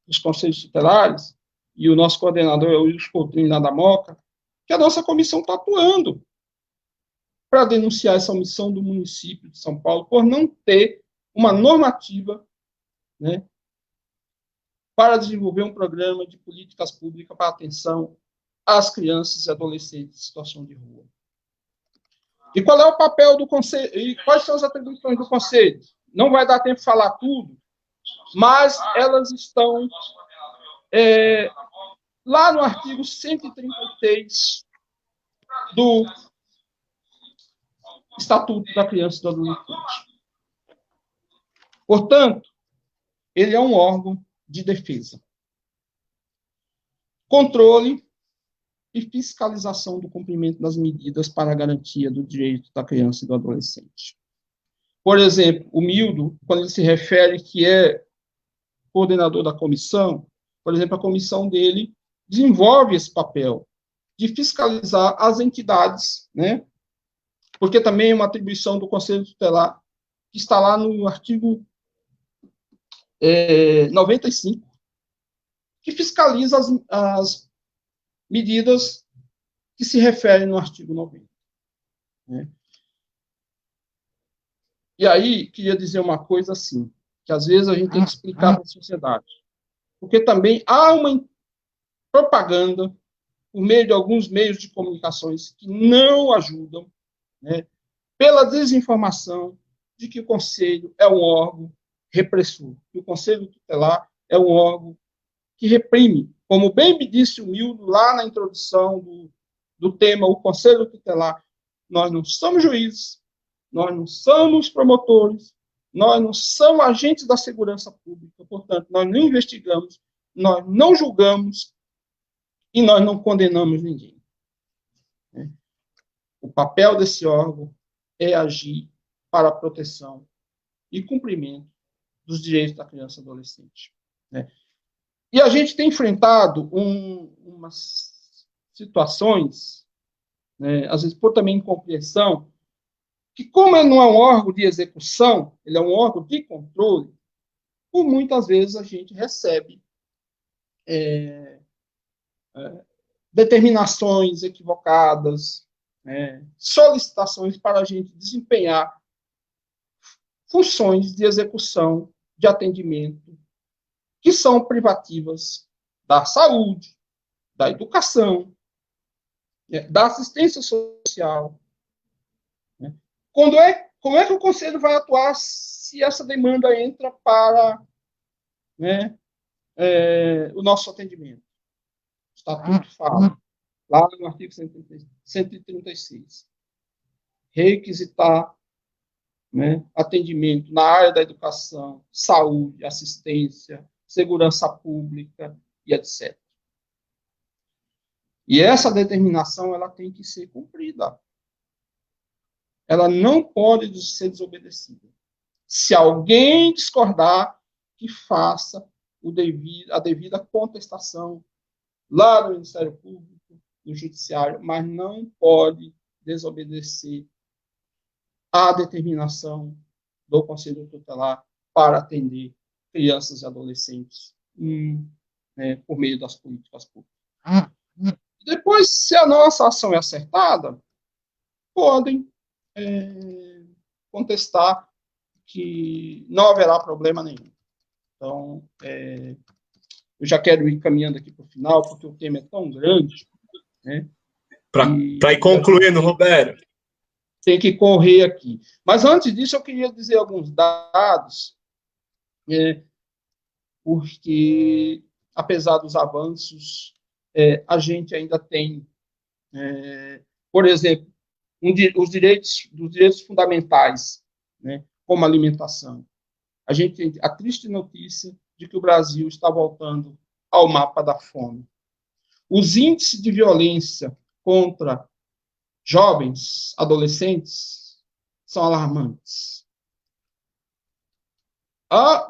Dos Conselhos Tutelares, e o nosso coordenador é o Wilson Coutinho da Moca, que a nossa comissão está atuando para denunciar essa omissão do município de São Paulo por não ter uma normativa, né, para desenvolver um programa de políticas públicas para atenção às crianças e adolescentes em situação de rua. E qual é o papel do Conselho? E quais são as atribuições do Conselho? Não vai dar tempo de falar tudo, mas elas estão lá no artigo 133 do Estatuto da Criança e do Adolescente. Portanto, ele é um órgão de defesa, controle e fiscalização do cumprimento das medidas para a garantia do direito da criança e do adolescente. Por exemplo, o Mildo, quando ele se refere que é coordenador da comissão, por exemplo, a comissão dele desenvolve esse papel de fiscalizar as entidades, né? Porque também é uma atribuição do Conselho Tutelar, que está lá no artigo 95, que fiscaliza as medidas que se referem no artigo 90. Né? E aí, queria dizer uma coisa assim, que às vezes a gente tem que explicar para a sociedade. Porque também há uma propaganda por meio de alguns meios de comunicações que não ajudam, né, pela desinformação de que o Conselho é um órgão repressor, que o Conselho Tutelar é um órgão que reprime. Como bem me disse o Mildo lá na introdução do tema, o Conselho Tutelar, nós não somos juízes, nós não somos promotores, nós não somos agentes da segurança pública, portanto, nós não investigamos, nós não julgamos e nós não condenamos ninguém. O papel desse órgão é agir para a proteção e cumprimento dos direitos da criança e adolescente. E a gente tem enfrentado umas situações, às vezes por também incompreensão, que como ele não é um órgão de execução, ele é um órgão de controle, por muitas vezes a gente recebe determinações equivocadas, solicitações para a gente desempenhar funções de execução, de atendimento, que são privativas da saúde, da educação, da assistência social. Como é que o Conselho vai atuar se essa demanda entra para o nosso atendimento? O Estatuto fala, lá no artigo 136, requisitar atendimento na área da educação, saúde, assistência, segurança pública e etc. E essa determinação ela tem que ser cumprida. Ela não pode ser desobedecida. Se alguém discordar, que faça a devida contestação lá no Ministério Público, no Judiciário, mas não pode desobedecer a determinação do Conselho Tutelar para atender crianças e adolescentes por meio das políticas públicas. Depois, se a nossa ação é acertada, podem contestar que não haverá problema nenhum. Então, eu já quero ir caminhando aqui para o final, porque o tema é tão grande. Para ir concluindo, Roberto. Tem que correr aqui. Mas antes disso, eu queria dizer alguns dados, porque, apesar dos avanços, a gente ainda tem, por exemplo, os direitos fundamentais, como alimentação. A gente tem a triste notícia de que o Brasil está voltando ao mapa da fome. Os índices de violência contra jovens, adolescentes, são alarmantes. As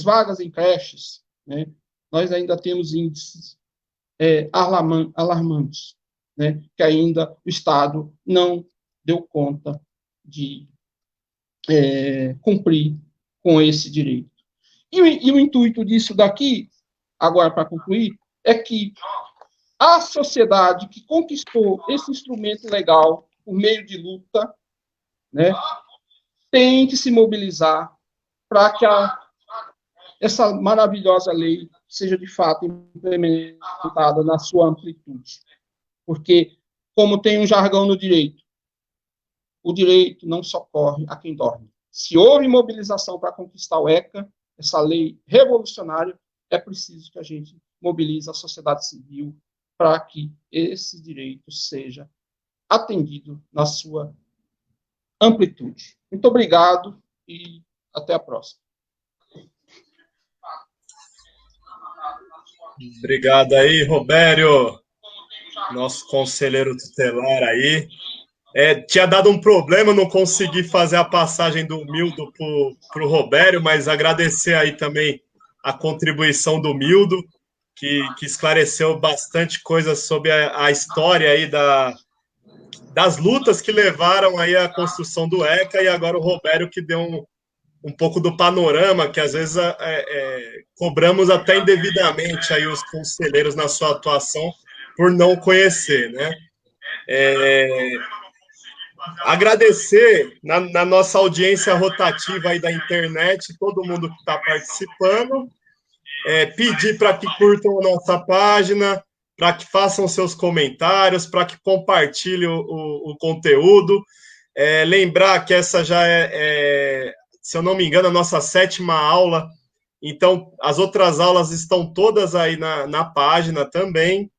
vagas em creches, nós ainda temos índices alarmantes, que ainda o Estado não deu conta de cumprir com esse direito. E o intuito disso daqui, agora para concluir, é que a sociedade que conquistou esse instrumento legal por meio de luta, tem que se mobilizar para que essa maravilhosa lei seja, de fato, implementada na sua amplitude. Porque, como tem um jargão no direito, o direito não socorre a quem dorme. Se houve mobilização para conquistar o ECA, essa lei revolucionária, é preciso que a gente mobilize a sociedade civil para que esse direito seja atendido na sua amplitude. Muito obrigado e até a próxima. Obrigado aí, Robério, nosso conselheiro tutelar aí. Tinha dado um problema, não consegui fazer a passagem do Mildo para o Robério, mas agradecer aí também a contribuição do Mildo, que esclareceu bastante coisas sobre a história aí das lutas que levaram aí à construção do ECA, e agora o Robério que deu um pouco do panorama, que às vezes cobramos até indevidamente aí os conselheiros na sua atuação por não conhecer, né? Agradecer na nossa audiência rotativa aí da internet, todo mundo que está participando, pedir para que curtam a nossa página, para que façam seus comentários, para que compartilhem o conteúdo. Lembrar que essa já se eu não me engano, a nossa 7ª aula, então as outras aulas estão todas aí na página também.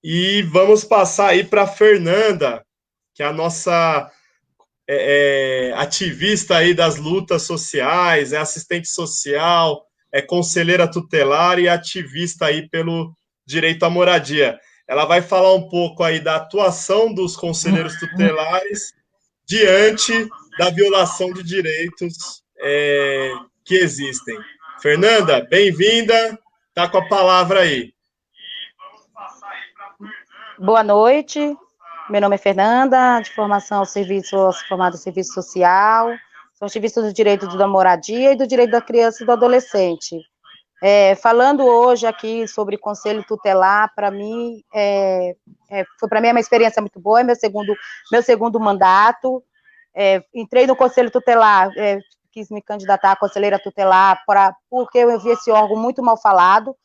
E vamos passar aí para a Fernanda, que é a nossa ativista aí das lutas sociais, é assistente social, é conselheira tutelar e ativista aí pelo direito à moradia. Ela vai falar um pouco aí da atuação dos conselheiros tutelares diante da violação de direitos que existem. Fernanda, bem-vinda, está com a palavra aí. Boa noite, meu nome é Fernanda, de formação formada em serviço social, sou ativista do direito da moradia e do direito da criança e do adolescente. Falando hoje aqui sobre conselho tutelar, para mim, foi para mim uma experiência muito boa, é meu segundo mandato. Entrei no conselho tutelar, quis me candidatar a conselheira tutelar, porque eu vi esse órgão muito mal falado,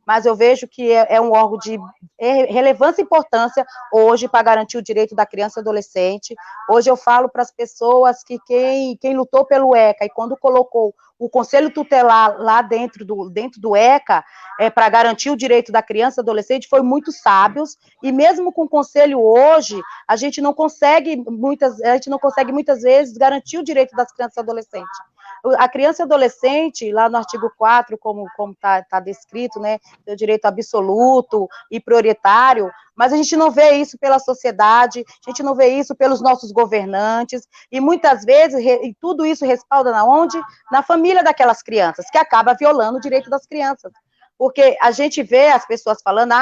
mas eu vejo que é um órgão de relevância e importância hoje para garantir o direito da criança e adolescente. Hoje eu falo para as pessoas que quem lutou pelo ECA e quando colocou o conselho tutelar lá dentro do ECA, para garantir o direito da criança e adolescente, foi muito sábios, e mesmo com o conselho hoje, a gente não consegue muitas vezes garantir o direito das crianças e adolescentes. A criança e adolescente, lá no artigo 4, como tá descrito, né, tem o direito absoluto e prioritário, mas a gente não vê isso pela sociedade, a gente não vê isso pelos nossos governantes, e muitas vezes, tudo isso respalda na onde? Na família daquelas crianças, que acaba violando o direito das crianças. Porque a gente vê as pessoas falando,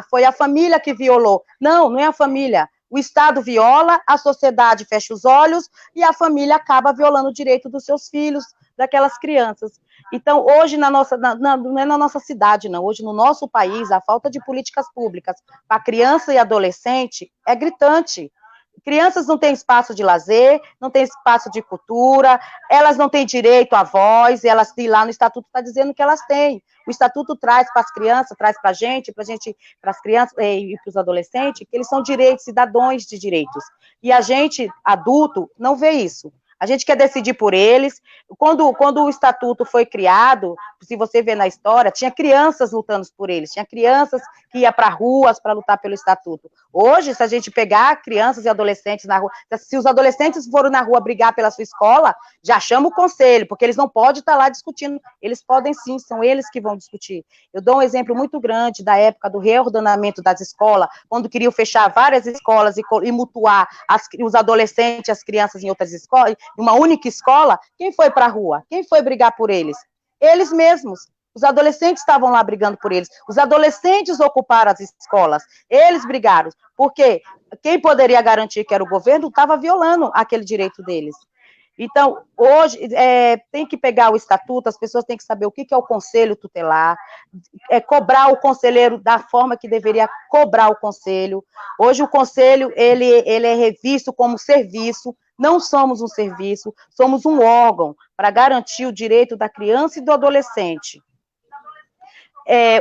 foi a família que violou. Não, não é a família. O Estado viola, a sociedade fecha os olhos e a família acaba violando o direito dos seus filhos, daquelas crianças. Então, hoje, não é na nossa cidade, não, hoje no nosso país, a falta de políticas públicas para criança e adolescente é gritante. Crianças não têm espaço de lazer, não têm espaço de cultura, elas não têm direito à voz, e lá no Estatuto está dizendo que elas têm. O Estatuto traz para as crianças, traz para a gente, para as crianças e para os adolescentes, que eles são direitos, cidadãos de direitos. E a gente, adulto, não vê isso. A gente quer decidir por eles. Quando o Estatuto foi criado, se você ver na história, tinha crianças lutando por eles, tinha crianças que iam para ruas para lutar pelo Estatuto. Hoje, se a gente pegar crianças e adolescentes na rua, se os adolescentes foram na rua brigar pela sua escola, já chama o conselho, porque eles não podem estar lá discutindo. Eles podem sim, são eles que vão discutir. Eu dou um exemplo muito grande da época do reordenamento das escolas, quando queriam fechar várias escolas e mutuar os adolescentes e as crianças em outras escolas, uma única escola. Quem foi para a rua? Quem foi brigar por eles? Eles mesmos. Os adolescentes estavam lá brigando por eles. Os adolescentes ocuparam as escolas. Eles brigaram. Porque quem poderia garantir que era o governo estava violando aquele direito deles. Então, hoje, tem que pegar o estatuto, as pessoas têm que saber o que é o conselho tutelar, cobrar o conselheiro da forma que deveria cobrar o conselho. Hoje, o conselho, ele é revisto como serviço. Não somos um serviço, somos um órgão para garantir o direito da criança e do adolescente.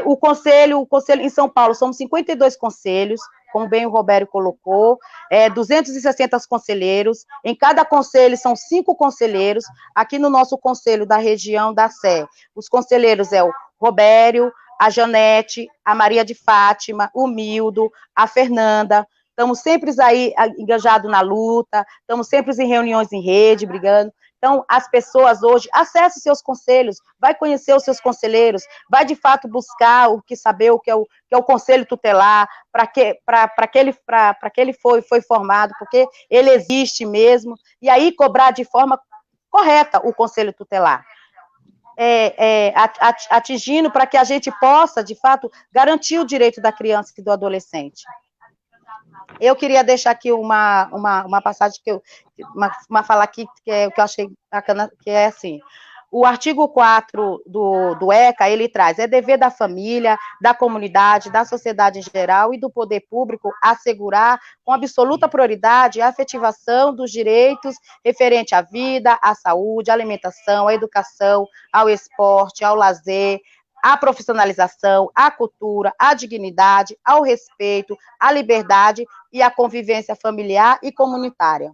O conselho em São Paulo, somos 52 conselhos, como bem o Robério colocou, 260 conselheiros, em cada conselho são 5 conselheiros, aqui no nosso conselho da região da Sé, os conselheiros o Robério, a Janete, a Maria de Fátima, o Mildo, a Fernanda. Estamos sempre aí engajados na luta, estamos sempre em reuniões em rede, brigando. Então, as pessoas hoje, acesse seus conselhos, vai conhecer os seus conselheiros, vai de fato buscar saber o que é o conselho tutelar, para que ele foi formado, porque ele existe mesmo, e aí cobrar de forma correta o conselho tutelar. Atingindo para que a gente possa, de fato, garantir o direito da criança e do adolescente. Eu queria deixar aqui uma passagem, uma fala aqui que eu achei bacana, que é assim: o artigo 4 do ECA, ele traz, é dever da família, da comunidade, da sociedade em geral e do poder público assegurar com absoluta prioridade a efetivação dos direitos referente à vida, à saúde, à alimentação, à educação, ao esporte, ao lazer, à profissionalização, à cultura, à dignidade, ao respeito, à liberdade e à convivência familiar e comunitária.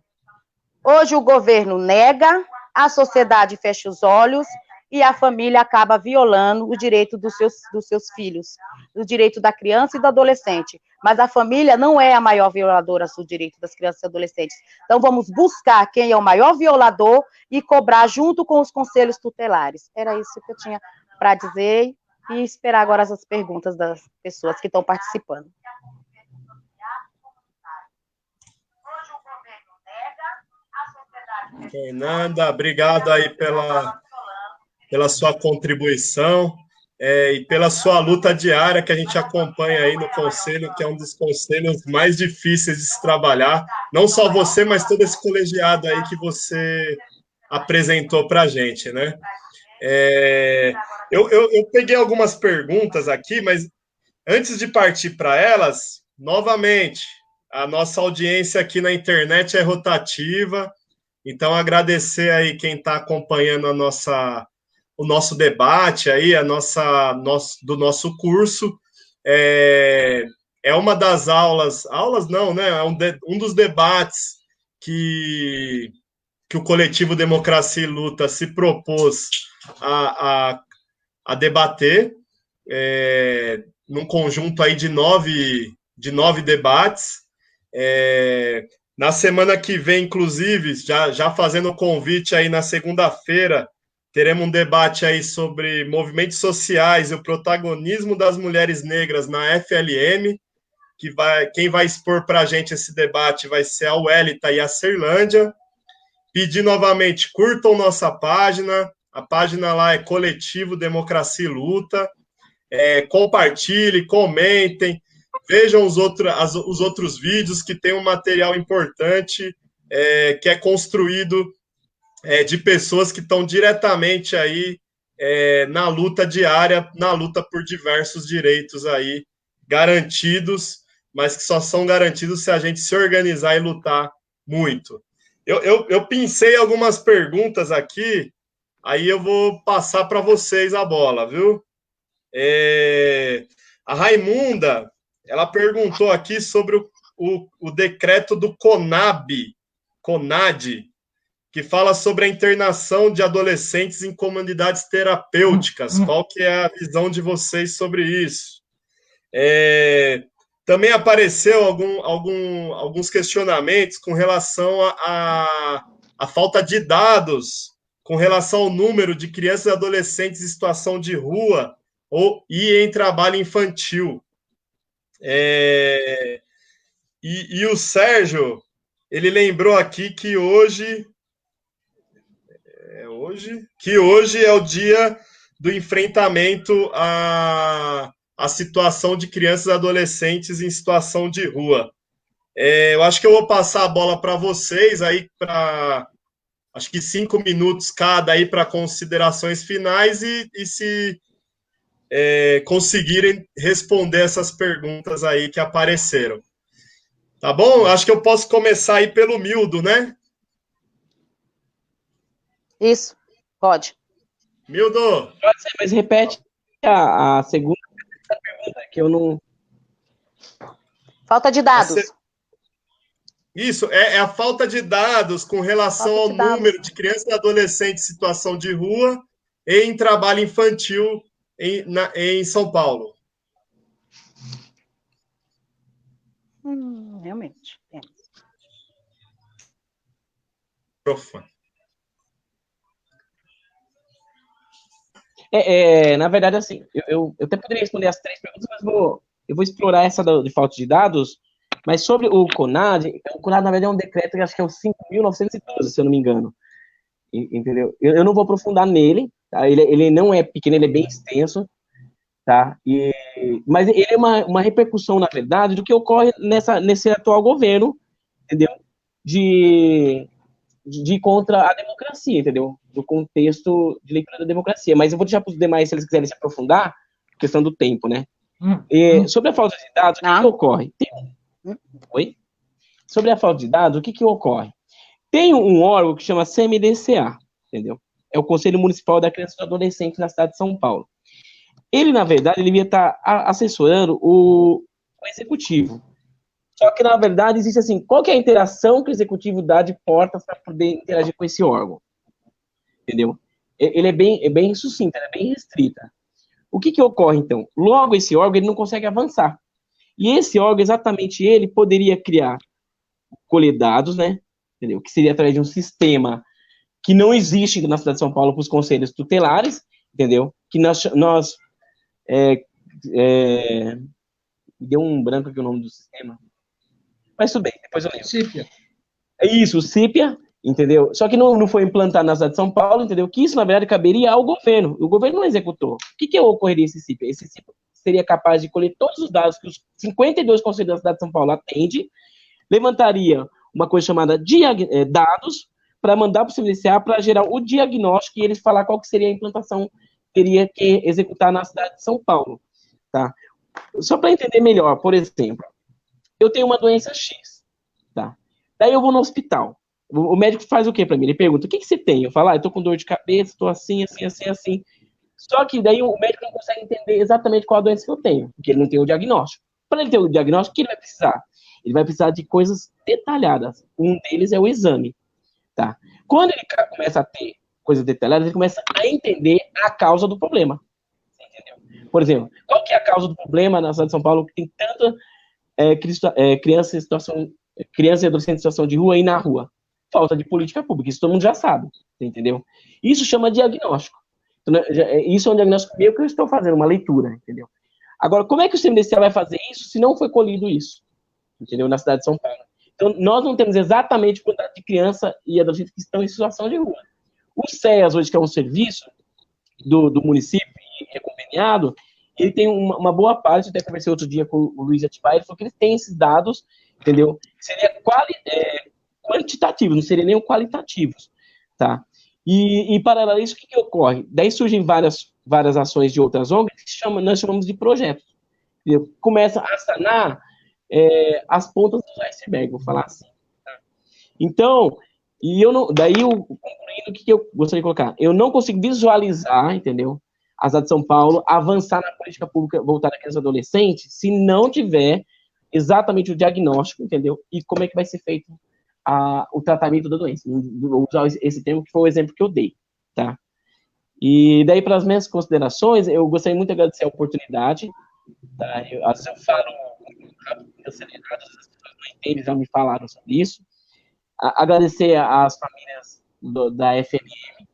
Hoje o governo nega, a sociedade fecha os olhos e a família acaba violando o direito dos seus filhos, o direito da criança e do adolescente. Mas a família não é a maior violadora do direito das crianças e adolescentes. Então vamos buscar quem é o maior violador e cobrar junto com os conselhos tutelares. Era isso que eu tinha para dizer e esperar agora as perguntas das pessoas que estão participando. Fernanda, obrigado aí pela sua contribuição e pela sua luta diária que a gente acompanha aí no Conselho, que é um dos conselhos mais difíceis de se trabalhar. Não só você, mas todo esse colegiado aí que você apresentou para a gente, né? Eu peguei algumas perguntas aqui, mas antes de partir para elas, novamente, a nossa audiência aqui na internet é rotativa, então agradecer aí quem está acompanhando o nosso debate aí, do nosso curso. É uma das aulas não, né? É um dos debates que o coletivo Democracia e Luta se propôs a debater, num conjunto aí de nove debates. Na semana que vem, inclusive, já fazendo o convite aí na segunda-feira, teremos um debate aí sobre movimentos sociais e o protagonismo das mulheres negras na FLM, quem vai expor para a gente esse debate vai ser a Welita e a Serlândia. Pedir novamente, curtam nossa página, a página lá é Coletivo Democracia e Luta, compartilhem, comentem, vejam os outros vídeos que tem um material importante que é construído de pessoas que estão diretamente aí na luta diária, na luta por diversos direitos aí garantidos, mas que só são garantidos se a gente se organizar e lutar muito. Eu pensei algumas perguntas aqui, aí eu vou passar para vocês a bola, viu? A Raimunda, ela perguntou aqui sobre o decreto do CONAD, que fala sobre a internação de adolescentes em comunidades terapêuticas. Qual que é a visão de vocês sobre isso? Também apareceu alguns questionamentos com relação à falta de dados, com relação ao número de crianças e adolescentes em situação de rua e em trabalho infantil. E o Sérgio, ele lembrou aqui que hoje é o dia do enfrentamento à situação de crianças e adolescentes em situação de rua. Eu acho que eu vou passar a bola para vocês aí, acho que 5 minutos cada aí para considerações finais e se conseguirem responder essas perguntas aí que apareceram. Tá bom? Acho que eu posso começar aí pelo Mildo, né? Isso, pode. Mildo! Pode ser, mas repete a segunda pergunta, que eu não... Falta de dados. Isso, é a falta de dados com relação ao número de crianças e adolescentes em situação de rua e em trabalho infantil em São Paulo. Realmente. Profano. Na verdade, assim, eu até poderia responder as 3 perguntas, mas eu vou explorar essa de falta de dados. Mas sobre o CONAD, na verdade, é um decreto que acho que é o 5.912, se eu não me engano. Entendeu? Eu não vou aprofundar nele, tá? Ele não é pequeno, ele é bem extenso, tá? Mas ele é uma repercussão, na verdade, do que ocorre nesse atual governo, entendeu? De contra a democracia, entendeu? Do contexto de leitura da democracia. Mas eu vou deixar para os demais, se eles quiserem se aprofundar, questão do tempo, né? Sobre a falta de dados, o que ocorre? Oi? Sobre a falta de dados, o que ocorre? Tem um órgão que chama CMDCA, entendeu? É o Conselho Municipal da Criança e do Adolescente na cidade de São Paulo. Ele, na verdade, ele devia estar assessorando o executivo. Só que, na verdade, existe assim, qual que é a interação que o executivo dá de portas para poder interagir com esse órgão? Entendeu? Ele é bem sucinta, é bem restrita. O que ocorre, então? Logo, esse órgão ele não consegue avançar. E esse órgão, exatamente ele, poderia colher dados, né? Entendeu? Que seria através de um sistema que não existe na cidade de São Paulo para os conselhos tutelares, entendeu? Que nós deu um branco aqui o nome do sistema. Mas tudo bem, depois eu lembro. CIPIA. É isso, o CIPIA, entendeu? Só que não foi implantado na cidade de São Paulo, entendeu? Que isso, na verdade, caberia ao governo. O governo não executou. O que ocorreria esse CIPIA? Esse CIPIA seria capaz de colher todos os dados que os 52 conselhos da cidade de São Paulo atendem, levantaria uma coisa chamada dados para mandar para o CMDCA para gerar o diagnóstico e eles falar qual que seria a implantação que teria que executar na cidade de São Paulo. Tá? Só para entender melhor, por exemplo, eu tenho uma doença X. Tá? Daí eu vou no hospital. O médico faz o quê para mim? Ele pergunta, o que você tem? Eu falo, eu tô com dor de cabeça, tô assim. Só que daí o médico não consegue entender exatamente qual a doença que eu tenho, porque ele não tem o diagnóstico. Para ele ter o diagnóstico, o que ele vai precisar? Ele vai precisar de coisas detalhadas. Um deles é o exame. Tá? Quando ele começa a ter coisas detalhadas, ele começa a entender a causa do problema. Entendeu? Por exemplo, qual que é a causa do problema na cidade de São Paulo que tem tanta criança e adolescente em situação de rua e na rua? Falta de política pública, isso todo mundo já sabe, entendeu? Isso chama diagnóstico. Então, isso é um diagnóstico meu que eu estou fazendo, uma leitura, entendeu? Agora, como é que o CMDCA vai fazer isso se não foi colhido isso? Entendeu? Na cidade de São Paulo. Então, nós não temos exatamente a quantidade de criança e adolescentes que estão em situação de rua. O CEAS, hoje, que é um serviço do município e é conveniado, ele tem uma boa parte, até conversei outro dia com o Luiz Atibaia, ele falou que eles têm esses dados, entendeu? Seria quantitativos, não seria nem qualitativos, tá? E paralelo a isso, o que ocorre? Daí surgem várias ações de outras ONGs que nós chamamos de projetos. Entendeu? Começa a sanar as pontas do iceberg, vou falar assim. Tá? Então, concluindo, o que eu gostaria de colocar? Eu não consigo visualizar, entendeu? A cidade de São Paulo avançar na política pública voltada à criança e adolescente se não tiver exatamente o diagnóstico, entendeu? E como é que vai ser feito o tratamento da doença. Vou usar esse termo que foi o exemplo que eu dei, tá? E daí, para as minhas considerações, eu gostaria muito de agradecer a oportunidade, tá? Às vezes eu falo rápido, acelerado, as pessoas não entendem, já me falaram sobre isso. Agradecer às famílias da FMM,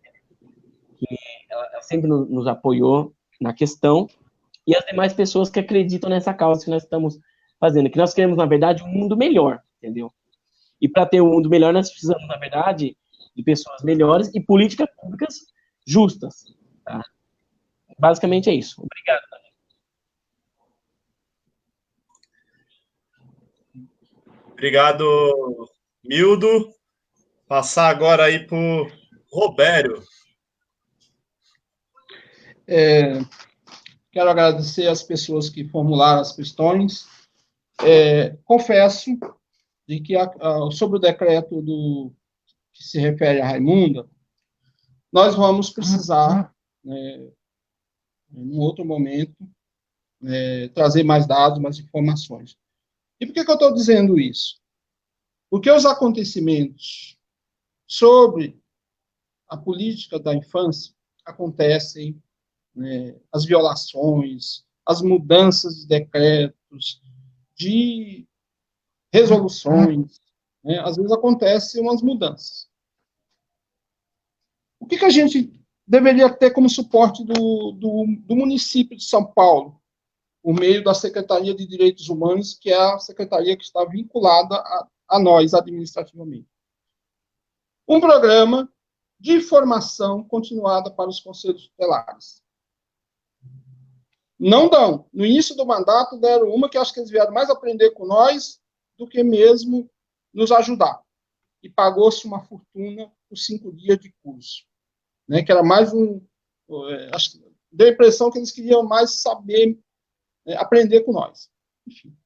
que ela sempre nos apoiou na questão, e as demais pessoas que acreditam nessa causa que nós estamos fazendo, que nós queremos, na verdade, um mundo melhor, entendeu? E para ter um mundo melhor, nós precisamos, na verdade, de pessoas melhores e políticas públicas justas. Tá? Basicamente é isso. Obrigado. Obrigado, Mildo. Passar agora aí para o Robério. Quero agradecer as pessoas que formularam as questões. Confesso de que sobre o decreto que se refere a Raimunda, nós vamos precisar, em um outro momento, trazer mais dados, mais informações. E por que eu estou dizendo isso? Porque os acontecimentos sobre a política da infância acontecem, as violações, as mudanças de decretos, de resoluções, às vezes acontecem umas mudanças. O que a gente deveria ter como suporte do município de São Paulo, por meio da Secretaria de Direitos Humanos, que é a secretaria que está vinculada a nós administrativamente. Um programa de formação continuada para os conselhos tutelares. Não dão. No início do mandato, deram uma que acho que eles vieram mais aprender com nós do que mesmo nos ajudar. E pagou-se uma fortuna por 5 dias de curso. Né, que era mais acho que deu a impressão que eles queriam mais saber, aprender com nós. Enfim.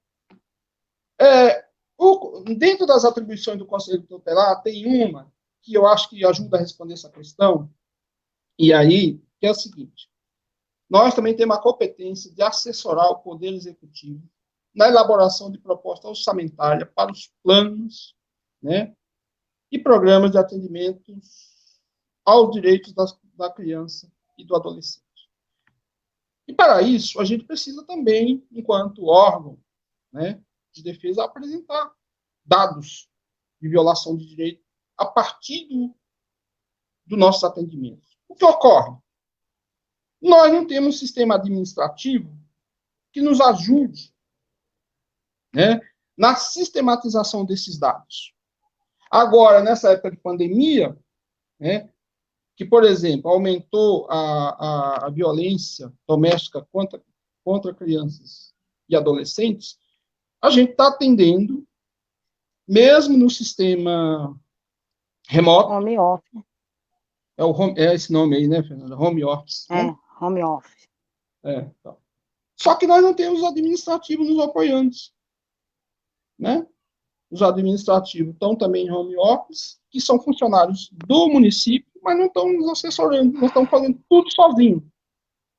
Dentro das atribuições do Conselho Tutelar, tem uma que eu acho que ajuda a responder essa questão, e aí, que é o seguinte: nós também temos a competência de assessorar o Poder Executivo na elaboração de proposta orçamentária para os planos, né, e programas de atendimento aos direitos da criança e do adolescente. E, para isso, a gente precisa também, enquanto órgão, né, de defesa, apresentar dados de violação de direito a partir do nosso atendimento. O que ocorre? Nós não temos um sistema administrativo que nos ajude, né, na sistematização desses dados. Agora, nessa época de pandemia, né, que, por exemplo, aumentou a violência doméstica contra crianças e adolescentes, a gente está atendendo, mesmo no sistema remoto. Home office. É esse nome aí, né, Fernanda? Home office. Né? Home office. Tá. Só que nós não temos administrativos nos apoiando. Né? Os administrativos estão também em home office, que são funcionários do município, mas não estão nos assessorando, nós estamos fazendo tudo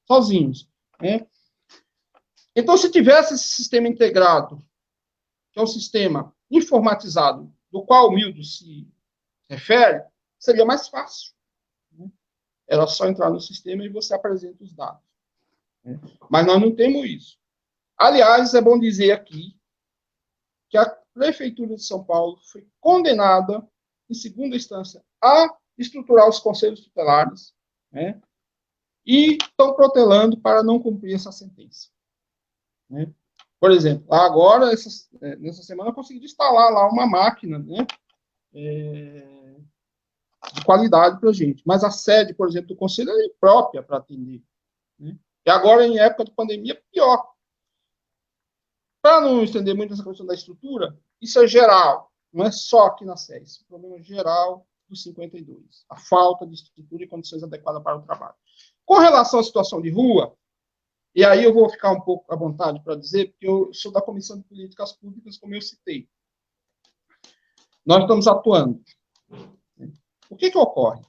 sozinhos. Né? Então, se tivesse esse sistema integrado, que é um sistema informatizado, do qual o Mildo se refere, seria mais fácil. Né? Era só entrar no sistema e você apresenta os dados. Né? Mas nós não temos isso. Aliás, é bom dizer aqui que a Prefeitura de São Paulo foi condenada, em segunda instância, a estruturar os conselhos tutelares, né, e estão protelando para não cumprir essa sentença. Né? Por exemplo, agora, nessa semana, eu consegui instalar lá uma máquina, né, de qualidade para a gente. Mas a sede, por exemplo, do conselho é própria para atender. Né? E agora, em época de pandemia, pior. Para não estender muito essa questão da estrutura, isso é geral, não é só aqui na SES, isso é um problema geral dos 52, a falta de estrutura e condições adequadas para o trabalho. Com relação à situação de rua, e aí eu vou ficar um pouco à vontade para dizer, porque eu sou da Comissão de Políticas Públicas, como eu citei. Nós estamos atuando. O que ocorre?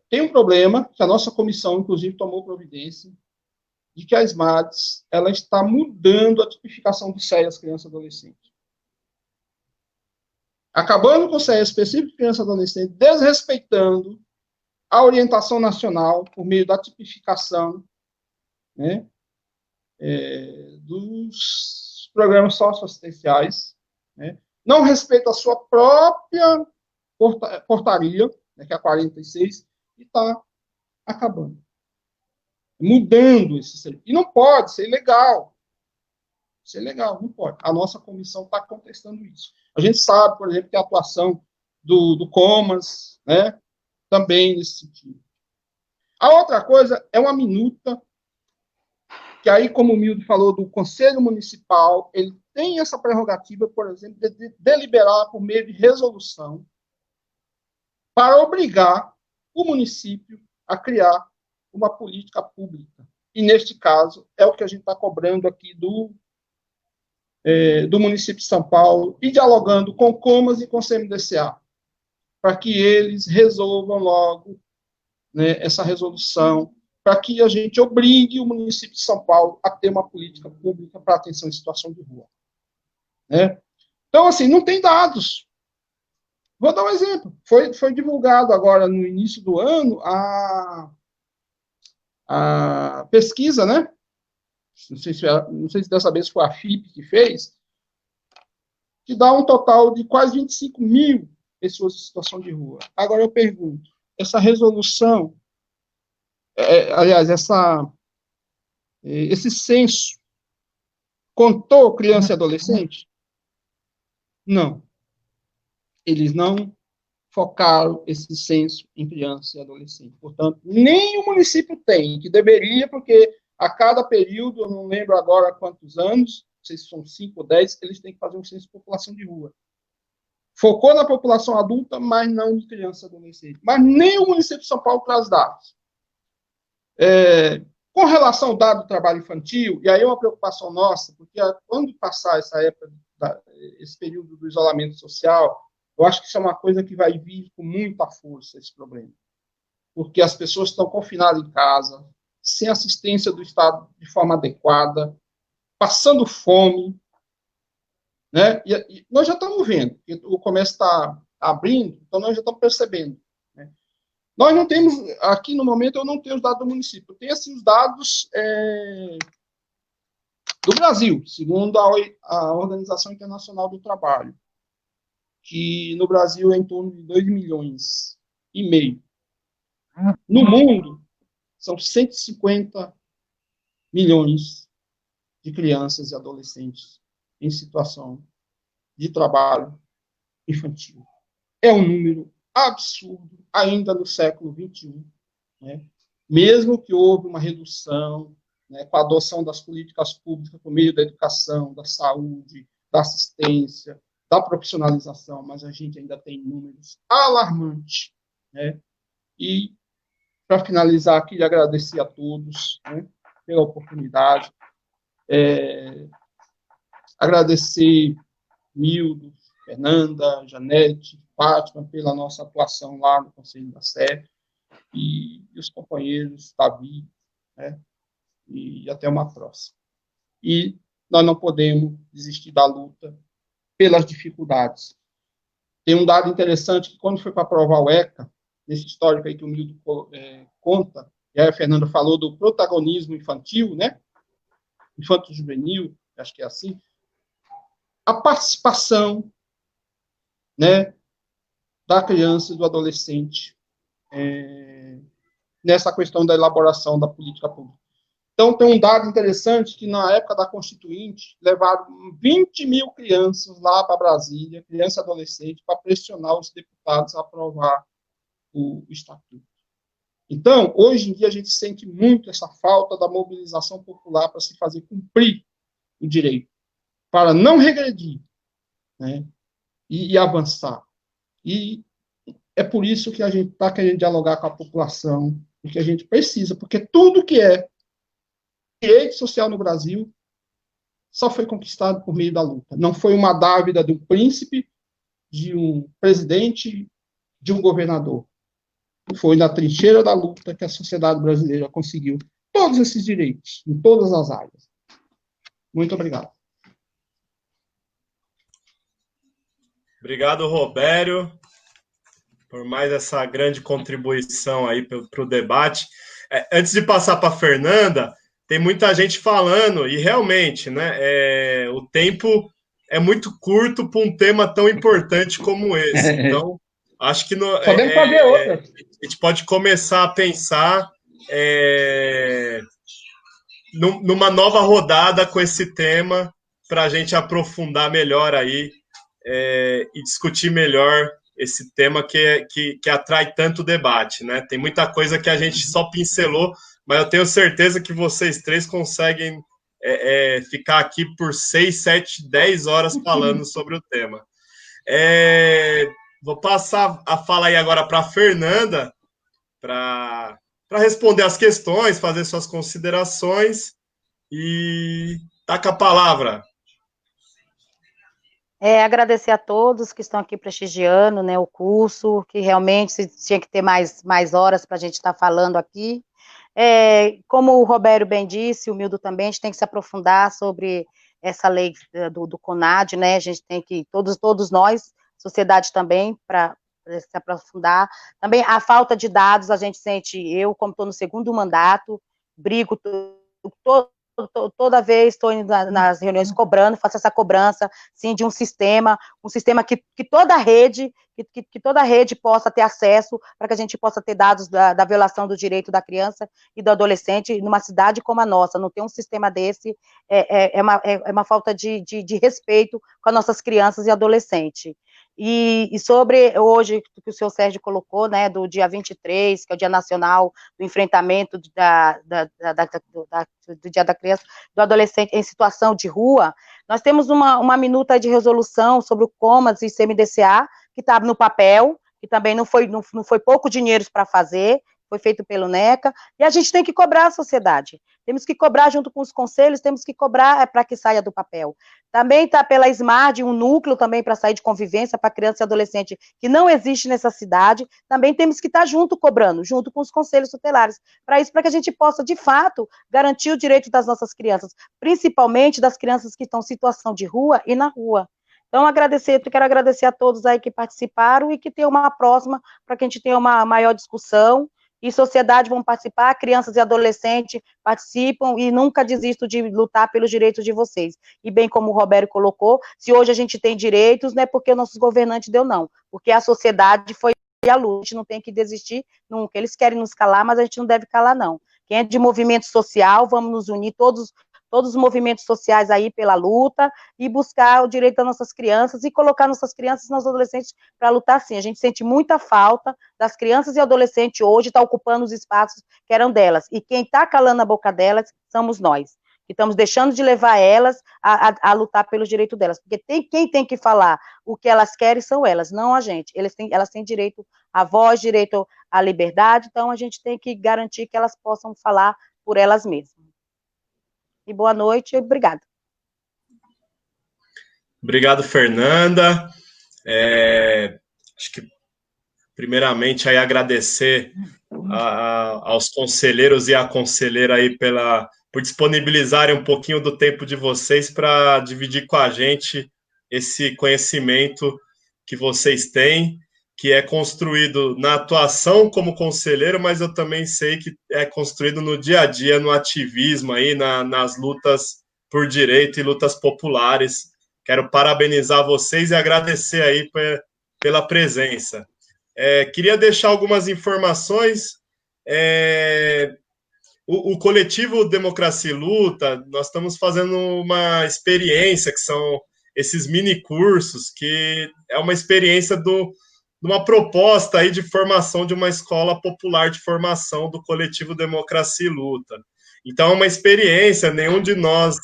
Tem um problema que a nossa comissão, inclusive, tomou providência, de que a SMADS, ela está mudando a tipificação do CEA às crianças e adolescentes. Acabando com o CEA específico de criança e adolescente, desrespeitando a orientação nacional por meio da tipificação, né, dos programas socioassistenciais, né, não respeita a sua própria portaria, né, que é a 46, e está acabando. Mudando esse serviço. E não pode ser ilegal. Isso é legal, não pode. A nossa comissão está contestando isso. A gente sabe, por exemplo, que a atuação do Comas, né, também nesse sentido. A outra coisa é uma minuta, que aí, como o Mildo falou, do Conselho Municipal, ele tem essa prerrogativa, por exemplo, de deliberar por meio de resolução para obrigar o município a criar uma política pública. E, neste caso, é o que a gente está cobrando aqui do município de São Paulo e dialogando com o Comas e com o CMDCA, para que eles resolvam logo, né, essa resolução, para que a gente obrigue o município de São Paulo a ter uma política pública para atenção em situação de rua. Né? Então, assim, não tem dados. Vou dar um exemplo. Foi divulgado agora, no início do ano, a pesquisa, né? Não sei se dessa vez foi a FIP que fez, que dá um total de quase 25 mil pessoas em situação de rua. Agora eu pergunto, essa resolução, aliás, esse censo contou criança e adolescente? Não. Eles não focaram esse censo em criança e adolescente. Portanto, nem o município tem, que deveria, porque a cada período, eu não lembro agora quantos anos, não sei se são 5 ou 10, eles têm que fazer um censo de população de rua. Focou na população adulta, mas não de criança e adolescente. Mas nem o município de São Paulo traz dados. Com relação ao dado do trabalho infantil, e aí é uma preocupação nossa, porque quando passar essa época, esse período do isolamento social, eu acho que isso é uma coisa que vai vir com muita força, esse problema. Porque as pessoas estão confinadas em casa, sem assistência do Estado de forma adequada, passando fome, né? E nós já estamos vendo, que o comércio está abrindo, então nós já estamos percebendo. Né? Nós não temos, aqui no momento, eu não tenho os dados do município, eu tenho assim, os dados do Brasil, segundo a Organização Internacional do Trabalho, que no Brasil é em torno de 2,5 milhões. No mundo, são 150 milhões de crianças e adolescentes em situação de trabalho infantil. É um número absurdo, ainda no século XXI. Né? Mesmo que houve uma redução, né, com a adoção das políticas públicas por meio da educação, da saúde, da assistência, da profissionalização, mas a gente ainda tem números alarmantes. Né? E, para finalizar, queria agradecer a todos, né, pela oportunidade, agradecer Mildo, Fernanda, Janete, Fátima, pela nossa atuação lá no Conselho da Sé, e os companheiros, Davi, né, e até uma próxima. E nós não podemos desistir da luta pelas dificuldades. Tem um dado interessante, que quando foi para aprovar o ECA, nesse histórico aí que o Mildo conta, e aí a Fernanda falou do protagonismo infantil, né, infanto-juvenil, acho que é assim, a participação, né, da criança e do adolescente nessa questão da elaboração da política pública. Então, tem um dado interessante que, na época da Constituinte, levaram 20 mil crianças lá para Brasília, criança e adolescente, para pressionar os deputados a aprovar o Estatuto. Então, hoje em dia, a gente sente muito essa falta da mobilização popular para se fazer cumprir o direito, para não regredir, né, e avançar. E é por isso que a gente está querendo dialogar com a população, porque a gente precisa, porque tudo que é direito social no Brasil só foi conquistado por meio da luta. Não foi uma dávida de um príncipe, de um presidente, de um governador. Foi na trincheira da luta que a sociedade brasileira conseguiu todos esses direitos, em todas as áreas. Muito obrigado. Obrigado, Robério, por mais essa grande contribuição aí para o debate. Antes de passar para a Fernanda, tem muita gente falando, e realmente, né, o tempo é muito curto para um tema tão importante como esse. Então, acho que podemos fazer outra. A gente pode começar a pensar numa nova rodada com esse tema, para a gente aprofundar melhor aí e discutir melhor esse tema que atrai tanto debate, né? Tem muita coisa que a gente só pincelou, mas eu tenho certeza que vocês três conseguem ficar aqui por 6, 7, 10 horas falando sobre o tema. Vou passar a fala aí agora para a Fernanda, para responder as questões, fazer suas considerações, e tá com a palavra. Agradecer a todos que estão aqui prestigiando, né, o curso, que realmente tinha que ter mais horas para a gente estar falando aqui. Como o Robério bem disse, o Mildo também, a gente tem que se aprofundar sobre essa lei do CONAD, né, a gente tem que, todos nós, sociedade também, para se aprofundar. Também a falta de dados, a gente sente, eu, como estou no segundo mandato, brigo toda vez estou indo nas reuniões cobrando, faço essa cobrança, sim, de um sistema que toda rede, que toda rede possa ter acesso, para que a gente possa ter dados da violação do direito da criança e do adolescente numa cidade como a nossa. Não ter um sistema desse é uma falta de respeito com as nossas crianças e adolescentes. E sobre hoje, que o senhor Sérgio colocou, né, do dia 23, que é o Dia Nacional do Enfrentamento do Dia da Criança, do Adolescente em Situação de Rua, nós temos uma minuta de resolução sobre o Comas e CMDCA, que está no papel, que também não foi pouco dinheiro para fazer, foi feito pelo NECA, e a gente tem que cobrar a sociedade. Temos que cobrar junto com os conselhos, temos que cobrar para que saia do papel. Também está pela SMARD, um núcleo também para sair de convivência para criança e adolescente, que não existe nessa cidade, também temos que estar junto cobrando, junto com os conselhos tutelares, para isso, para que a gente possa, de fato, garantir o direito das nossas crianças, principalmente das crianças que estão em situação de rua e na rua. Então, quero agradecer a todos aí que participaram e que tenham uma próxima, para que a gente tenha uma maior discussão, e sociedade vão participar, crianças e adolescentes participam, e nunca desisto de lutar pelos direitos de vocês. E bem como o Roberto colocou, se hoje a gente tem direitos, não é porque nossos governantes deu, não, porque a sociedade foi a luta, a gente não tem que desistir nunca. Eles querem nos calar, mas a gente não deve calar, não. Quem é de movimento social, vamos nos unir, todos os movimentos sociais aí pela luta, e buscar o direito das nossas crianças, e colocar nossas crianças e nossos adolescentes para lutar, sim. A gente sente muita falta das crianças e adolescentes hoje, tá ocupando os espaços que eram delas, e quem está calando a boca delas somos nós, que estamos deixando de levar elas a lutar pelos direitos delas, porque quem tem que falar o que elas querem são elas, não a gente. Elas têm direito à voz, direito à liberdade, então a gente tem que garantir que elas possam falar por elas mesmas. E boa noite, e obrigada. Obrigado, Fernanda. Acho que, primeiramente, aí agradecer aos conselheiros e à conselheira aí por disponibilizarem um pouquinho do tempo de vocês para dividir com a gente esse conhecimento que vocês têm, que é construído na atuação como conselheiro, mas eu também sei que é construído no dia a dia, no ativismo aí, nas lutas por direito e lutas populares. Quero parabenizar vocês e agradecer aí pela presença. Queria deixar algumas informações. O coletivo Democracia e Luta, nós estamos fazendo uma experiência, que são esses mini cursos, que é uma experiência de uma proposta aí de formação de uma escola popular de formação do coletivo Democracia e Luta. Então, é uma experiência, nenhum de nós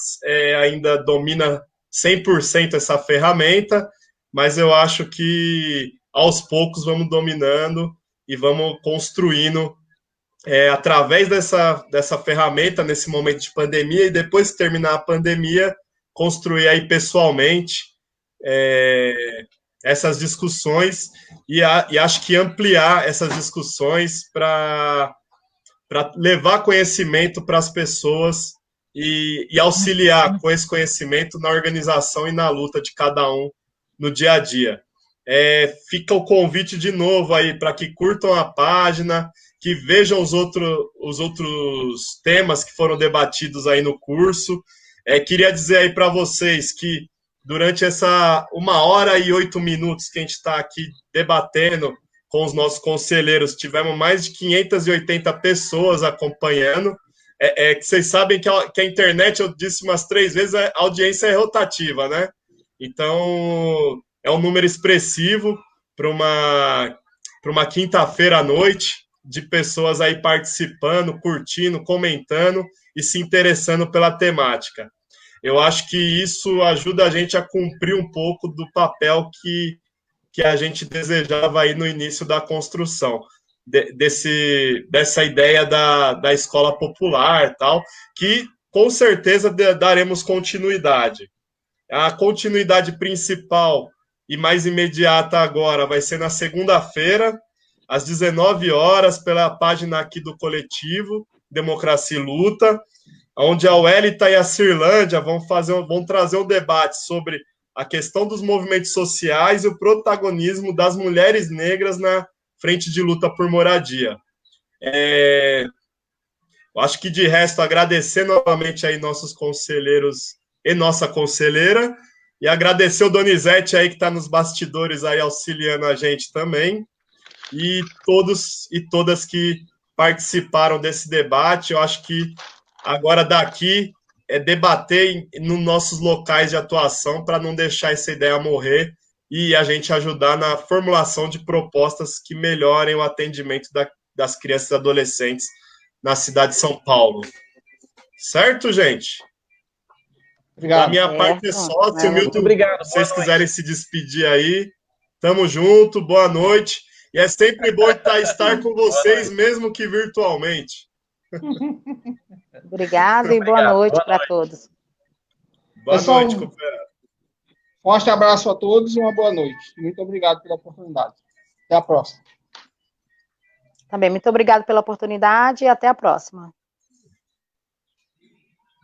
ainda domina 100% essa ferramenta, mas eu acho que aos poucos vamos dominando e vamos construindo através dessa ferramenta nesse momento de pandemia, e depois que terminar a pandemia, construir aí pessoalmente essas discussões e acho que ampliar essas discussões para levar conhecimento para as pessoas e auxiliar com esse conhecimento na organização e na luta de cada um no dia a dia. Fica o convite de novo aí para que curtam a página, que vejam os outros temas que foram debatidos aí no curso. Queria dizer aí para vocês que durante essa 1h08 que a gente está aqui debatendo com os nossos conselheiros, tivemos mais de 580 pessoas acompanhando. Que vocês sabem que a internet, eu disse umas 3 vezes, a audiência é rotativa, né? Então, é um número expressivo para uma quinta-feira à noite, de pessoas aí participando, curtindo, comentando e se interessando pela temática. Eu acho que isso ajuda a gente a cumprir um pouco do papel que a gente desejava aí no início da construção, dessa ideia da escola popular, tal, que com certeza daremos continuidade. A continuidade principal e mais imediata agora vai ser na segunda-feira, às 19 horas, pela página aqui do coletivo Democracia e Luta, onde a Wellita e a Cirlândia vão trazer um debate sobre a questão dos movimentos sociais e o protagonismo das mulheres negras na frente de luta por moradia. Eu acho que, de resto, agradecer novamente aí nossos conselheiros e nossa conselheira, e agradecer o Donizete aí que está nos bastidores aí auxiliando a gente também, e todos e todas que participaram desse debate. Eu acho que agora daqui é debater nos nossos locais de atuação para não deixar essa ideia morrer e a gente ajudar na formulação de propostas que melhorem o atendimento das crianças e adolescentes na cidade de São Paulo. Certo, gente? Obrigado. Da minha parte é só. Se o Milton, muito obrigado. se vocês quiserem se despedir aí, tamo junto, boa noite. E é sempre bom estar com vocês, mesmo que virtualmente. Obrigado e boa noite para todos. Boa Pessoal, noite, companheiro. Forte abraço a todos e uma boa noite. Muito obrigado pela oportunidade. Até a próxima. Também muito obrigado pela oportunidade e até a próxima.